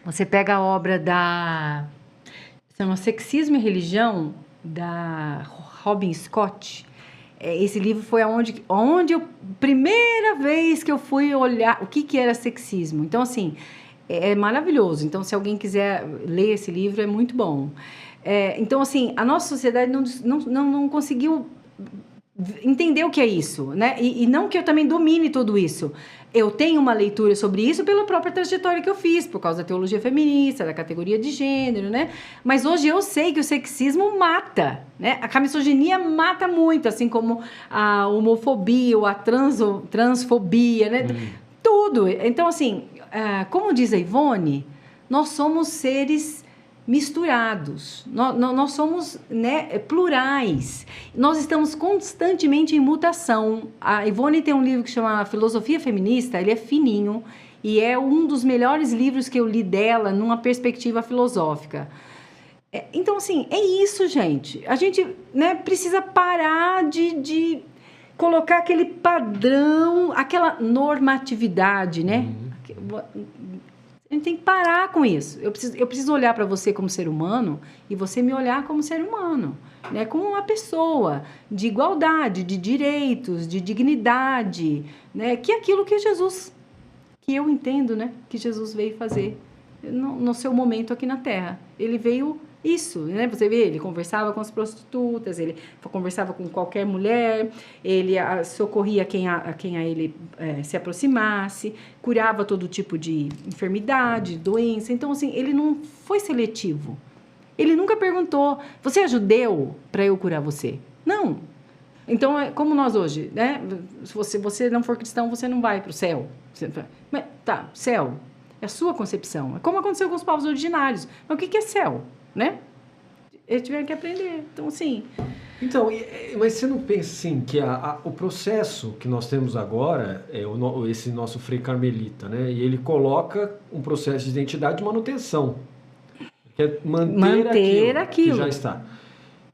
Você pega a obra chama Sexismo e Religião, da Robin Scott. Esse livro foi onde primeira vez que eu fui olhar o que era sexismo. Então, assim, é maravilhoso. Então, se alguém quiser ler esse livro, é muito bom. Então, assim, a nossa sociedade não conseguiu entender o que é isso, né? E não que eu também domine tudo isso. Eu tenho uma leitura sobre isso pela própria trajetória que eu fiz, por causa da teologia feminista, da categoria de gênero, né? Mas hoje eu sei que o sexismo mata, né? A misoginia mata muito, assim como a homofobia ou a transfobia, né? Tudo. Então, assim, como diz a Ivone, nós somos seres misturados, nós somos, né, plurais, nós estamos constantemente em mutação. A Ivone tem um livro que chama Filosofia Feminista, ele é fininho e é um dos melhores livros que eu li dela numa perspectiva filosófica. Então, assim, é isso, gente. A gente, né, precisa parar de colocar aquele padrão, aquela normatividade, né? A gente tem que parar com isso. Eu preciso olhar para você como ser humano e você me olhar como ser humano, né? Como uma pessoa de igualdade, de direitos, de dignidade, né? Que é aquilo que Jesus, que eu entendo, né? Que Jesus veio fazer no seu momento aqui na Terra. Ele veio isso, né? Você vê, ele conversava com as prostitutas, ele conversava com qualquer mulher, ele socorria a quem a ele se aproximasse, curava todo tipo de enfermidade, doença. Então, assim, ele não foi seletivo. Ele nunca perguntou, você é judeu para eu curar você? Não. Então, como nós hoje, né? Se você não for cristão, você não vai para o céu. Mas, tá, céu é a sua concepção. É como aconteceu com os povos originários. Mas o que é céu? Né? Eles tiveram que aprender. Então, assim... Então, mas você não pensa, assim, que o processo que nós temos agora é esse nosso Frei Carmelita, né? E ele coloca um processo de identidade de manutenção. Que é manter aquilo que já está.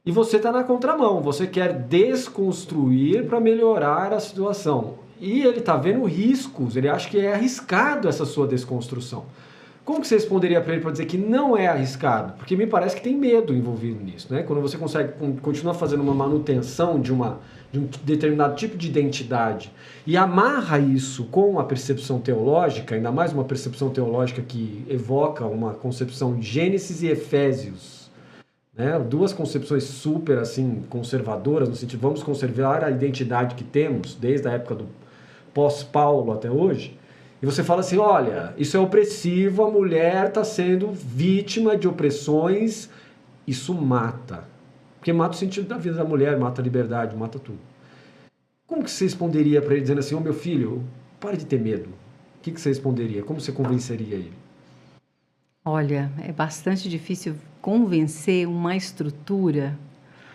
E você está na contramão. Você quer desconstruir para melhorar a situação. E ele está vendo riscos. Ele acha que é arriscado essa sua desconstrução. Como que você responderia para ele para dizer que não é arriscado? Porque me parece que tem medo envolvido nisso, né? Quando você consegue continuar fazendo uma manutenção de um determinado tipo de identidade e amarra isso com a percepção teológica, ainda mais uma percepção teológica que evoca uma concepção de Gênesis e Efésios, né? Duas concepções super assim conservadoras, no sentido, vamos conservar a identidade que temos desde a época do pós-Paulo até hoje. E você fala assim, olha, isso é opressivo, a mulher está sendo vítima de opressões, isso mata. Porque mata o sentido da vida da mulher, mata a liberdade, mata tudo. Como que você responderia para ele dizendo assim, meu filho, pare de ter medo? O que você responderia? Como você convenceria ele? Olha, é bastante difícil convencer uma estrutura.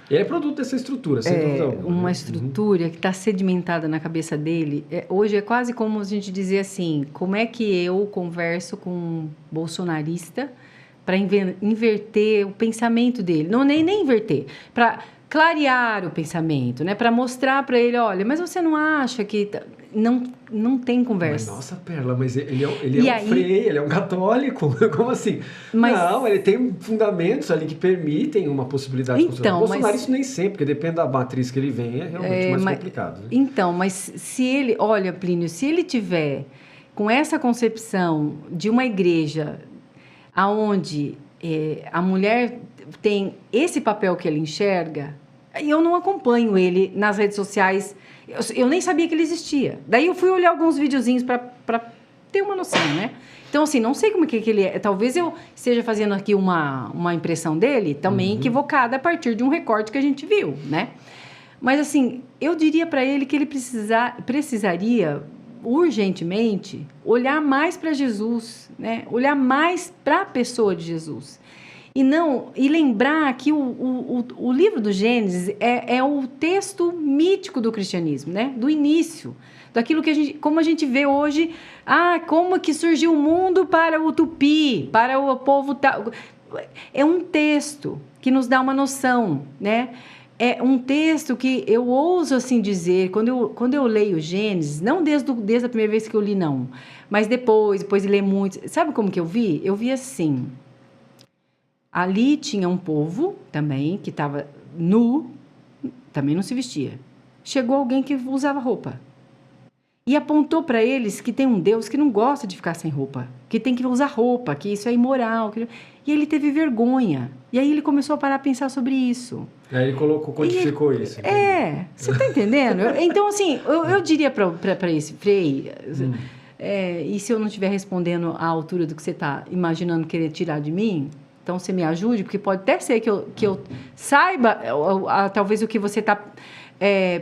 Ele é produto dessa estrutura, sem dúvida alguma. Uma estrutura que está sedimentada na cabeça dele. Hoje é quase como a gente dizer assim, como é que eu converso com um bolsonarista para inverter o pensamento dele? Não, nem inverter, para clarear o pensamento, né? Para mostrar para ele, olha, mas você não acha que... Não tem conversa. Mas, nossa, Perla, mas ele é um frei, ele é um católico. Como assim? Mas, não, ele tem fundamentos ali que permitem uma possibilidade de então, Bolsonaro, isso nem sempre, porque depende da matriz que ele vem, é realmente mais complicado. Né? Então, mas se ele... Olha, Plínio, se ele tiver com essa concepção de uma igreja onde a mulher tem esse papel que ele enxerga, eu não acompanho ele nas redes sociais. Eu nem sabia que ele existia. Daí eu fui olhar alguns videozinhos para ter uma noção, né? Então, assim, não sei como que ele é. Talvez eu esteja fazendo aqui uma impressão dele também equivocada a partir de um recorte que a gente viu, né? Mas, assim, eu diria para ele que ele precisaria urgentemente olhar mais para Jesus, né? Olhar mais para a pessoa de Jesus. E lembrar que o livro do Gênesis é o texto mítico do cristianismo, né? Do início, daquilo que como a gente vê hoje, como que surgiu o mundo para o Tupi, para o povo tal. É um texto que nos dá uma noção, né? É um texto que eu ouso assim dizer, quando eu leio Gênesis, não desde a primeira vez que eu li, não, mas depois de ler muito. Sabe como que eu vi? Eu vi assim... Ali tinha um povo também que estava nu, também não se vestia. Chegou alguém que usava roupa e apontou para eles que tem um Deus que não gosta de ficar sem roupa, que tem que usar roupa, que isso é imoral. E ele teve vergonha. E aí ele começou a parar a pensar sobre isso. Aí ele codificou isso. Entendeu? Você está entendendo? Então, assim, eu diria para esse Frei... e se eu não estiver respondendo à altura do que você está imaginando querer tirar de mim... Então, você me ajude, porque pode até ser que eu saiba, talvez, o que você está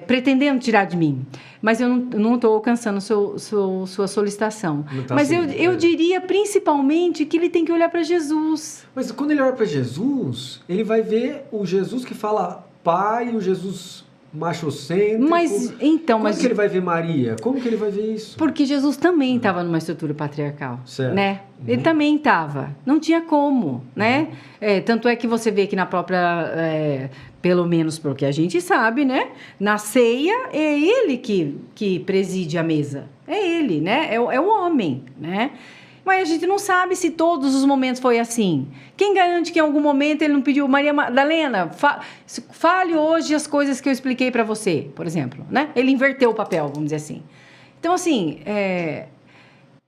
pretendendo tirar de mim. Mas eu não estou alcançando sua solicitação. Mas eu diria, principalmente, que ele tem que olhar para Jesus. Mas quando ele olha para Jesus, ele vai ver o Jesus que fala Pai, o Jesus machocêntrico. Como que ele vai ver Maria? Como que ele vai ver isso? Porque Jesus também estava numa estrutura patriarcal, certo. Né? Ele também estava. Não tinha como, né? Tanto é que você vê que na própria, pelo menos porque a gente sabe, né? Na ceia, é ele que preside a mesa. É ele, né? É o homem, né? Mas a gente não sabe se todos os momentos foi assim. Quem garante que em algum momento ele não pediu, Maria Madalena, fale hoje as coisas que eu expliquei para você, por exemplo, né? Ele inverteu o papel, vamos dizer assim. Então, assim,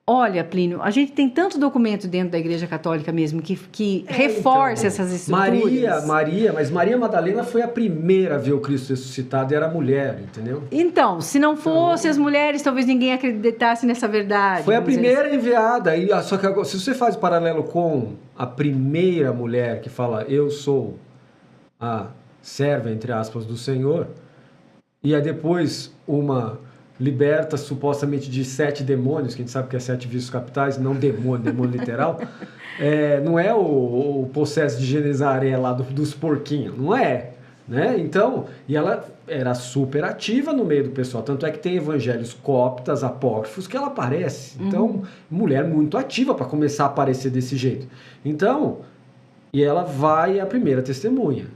olha, Plínio, a gente tem tanto documento dentro da Igreja Católica mesmo que reforça essas estruturas. Mas Maria Madalena foi a primeira a ver o Cristo ressuscitado e era mulher, entendeu? Então, se não fosse as mulheres, talvez ninguém acreditasse nessa verdade. Foi a primeira enviada. Só que agora, se você faz paralelo com a primeira mulher que fala, eu sou a serva, entre aspas, do Senhor, e aí depois uma... liberta supostamente de 7 demônios, que a gente sabe que é 7 vícios capitais, não demônio literal, não é o possesso de Genezaré lá dos porquinhos, não é, né? Então, e ela era super ativa no meio do pessoal, tanto é que tem evangelhos cóptas, apócrifos, que ela aparece, então, mulher muito ativa para começar a aparecer desse jeito. Então, e ela vai a primeira testemunha.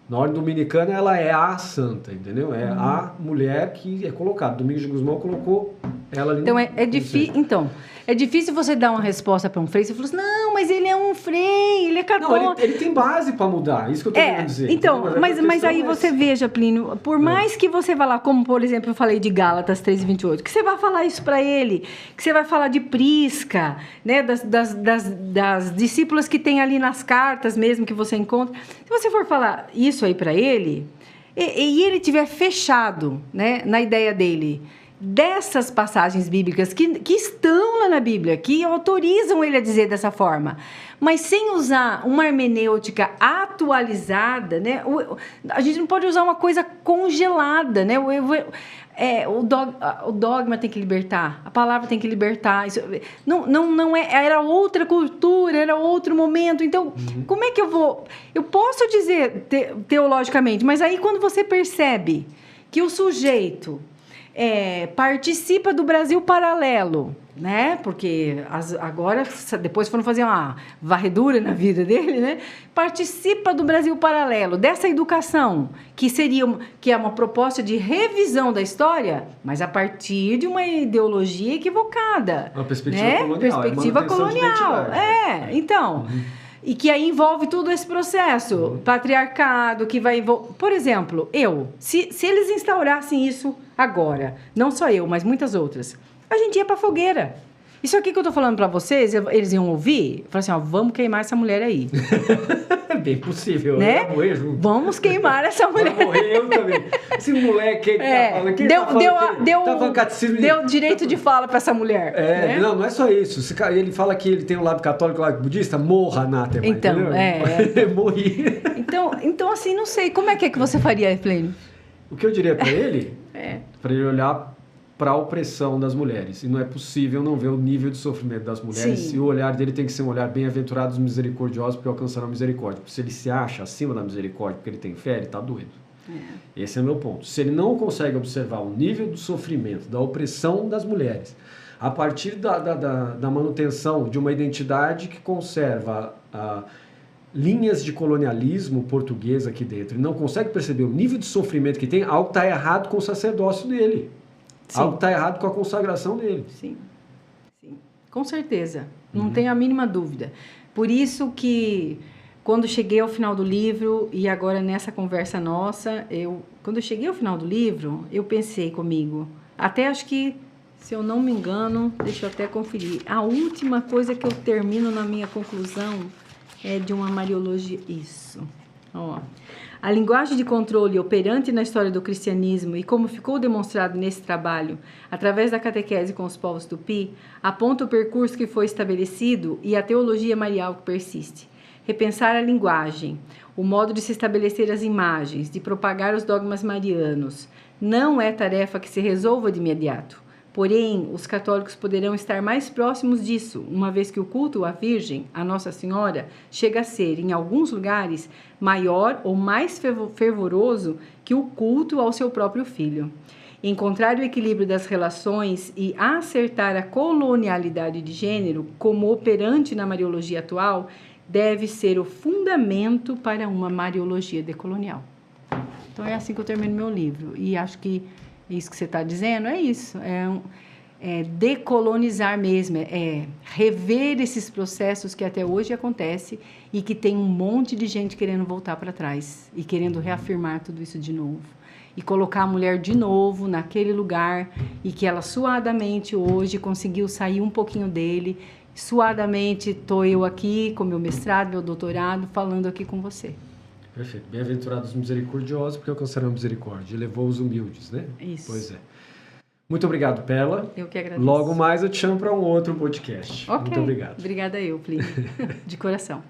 Na ordem dominicana, ela é a santa, entendeu? É a mulher que é colocada. Domingos de Gusmão colocou Ela então, é difícil. Então, é difícil você dar uma resposta para um frei. Você falou assim, não, mas ele é um frei, ele é católico. Não, ele tem base para mudar, isso que eu estou querendo dizer. Então, mas aí você veja, Plínio, por mais que você vá lá, como por exemplo eu falei de Gálatas 3:28, que você vai falar isso para ele, que você vai falar de Prisca, né, das discípulas que tem ali nas cartas mesmo que você encontra. Se você for falar isso aí para ele, e ele tiver fechado, né, na ideia dele, dessas passagens bíblicas que estão lá na Bíblia, que autorizam ele a dizer dessa forma, mas sem usar uma hermenêutica atualizada, né? A gente não pode usar uma coisa congelada, né? O dogma tem que libertar, a palavra tem que libertar. Isso, não é, era outra cultura, era outro momento. Então, como é que eu posso dizer teologicamente, mas aí quando você percebe que o sujeito participa do Brasil Paralelo, né? Porque agora, depois foram fazer uma varredura na vida dele, né? Participa do Brasil Paralelo, dessa educação, que é uma proposta de revisão da história, mas a partir de uma ideologia equivocada. Uma perspectiva né? colonial. Perspectiva colonial. Então... E que aí envolve todo esse processo, patriarcado, que vai envolver... Por exemplo, se eles instaurassem isso agora, não só eu, mas muitas outras, a gente ia pra fogueira. Isso aqui que eu tô falando pra vocês, eles iam ouvir, falar assim, ó, vamos queimar essa mulher aí. É bem possível, né? Eu ia morrer junto. Vamos queimar essa mulher. Vai morrer eu também. Esse moleque deu direito de fala pra essa mulher. Né? Não é só isso. Ele fala que ele tem um lado católico, um lado budista, morra, anátema. Então, morri. Então, assim, não sei, como é que você faria, Plínio? O que eu diria pra ele? Pra ele olhar para a opressão das mulheres. E não é possível não ver o nível de sofrimento das mulheres. Sim. E o olhar dele tem que ser um olhar bem-aventurados, misericordiosos, porque alcançarão misericórdia. Se ele se acha acima da misericórdia porque ele tem fé, ele está doido. Esse é o meu ponto. Se ele não consegue observar o nível do sofrimento, da opressão das mulheres, a partir da manutenção de uma identidade que conserva linhas de colonialismo português aqui dentro, e não consegue perceber o nível de sofrimento que tem, algo está errado com o sacerdócio dele. Sim. Algo está errado com a consagração dele. Sim, com certeza. Não tenho a mínima dúvida. Por isso que, quando cheguei ao final do livro, e agora nessa conversa nossa, quando eu cheguei ao final do livro, eu pensei comigo, até acho que, se eu não me engano, deixa eu até conferir, a última coisa que eu termino na minha conclusão é de uma Mariologia. Isso. Ó. A linguagem de controle operante na história do cristianismo e como ficou demonstrado nesse trabalho, através da catequese com os povos tupi, aponta o percurso que foi estabelecido e a teologia marial que persiste. Repensar a linguagem, o modo de se estabelecer as imagens, de propagar os dogmas marianos, não é tarefa que se resolva de imediato. Porém, os católicos poderão estar mais próximos disso, uma vez que o culto à Virgem, à Nossa Senhora, chega a ser, em alguns lugares, maior ou mais fervoroso que o culto ao seu próprio filho. Encontrar o equilíbrio das relações e acertar a colonialidade de gênero como operante na Mariologia atual deve ser o fundamento para uma Mariologia decolonial. Então, é assim que eu termino meu livro. E acho que isso que você está dizendo é isso, é decolonizar mesmo, é rever esses processos que até hoje acontecem e que tem um monte de gente querendo voltar para trás e querendo reafirmar tudo isso de novo. E colocar a mulher de novo naquele lugar e que ela suadamente hoje conseguiu sair um pouquinho dele. Suadamente estou eu aqui com meu mestrado, meu doutorado, falando aqui com você. Perfeito. Bem-aventurados misericordiosos, porque alcançarão misericórdia. Levou os humildes, né? Isso. Pois é. Muito obrigado, Perla. Eu que agradeço. Logo mais eu te chamo para um outro podcast. Ok. Muito obrigado. Obrigada eu, Plínio. De coração.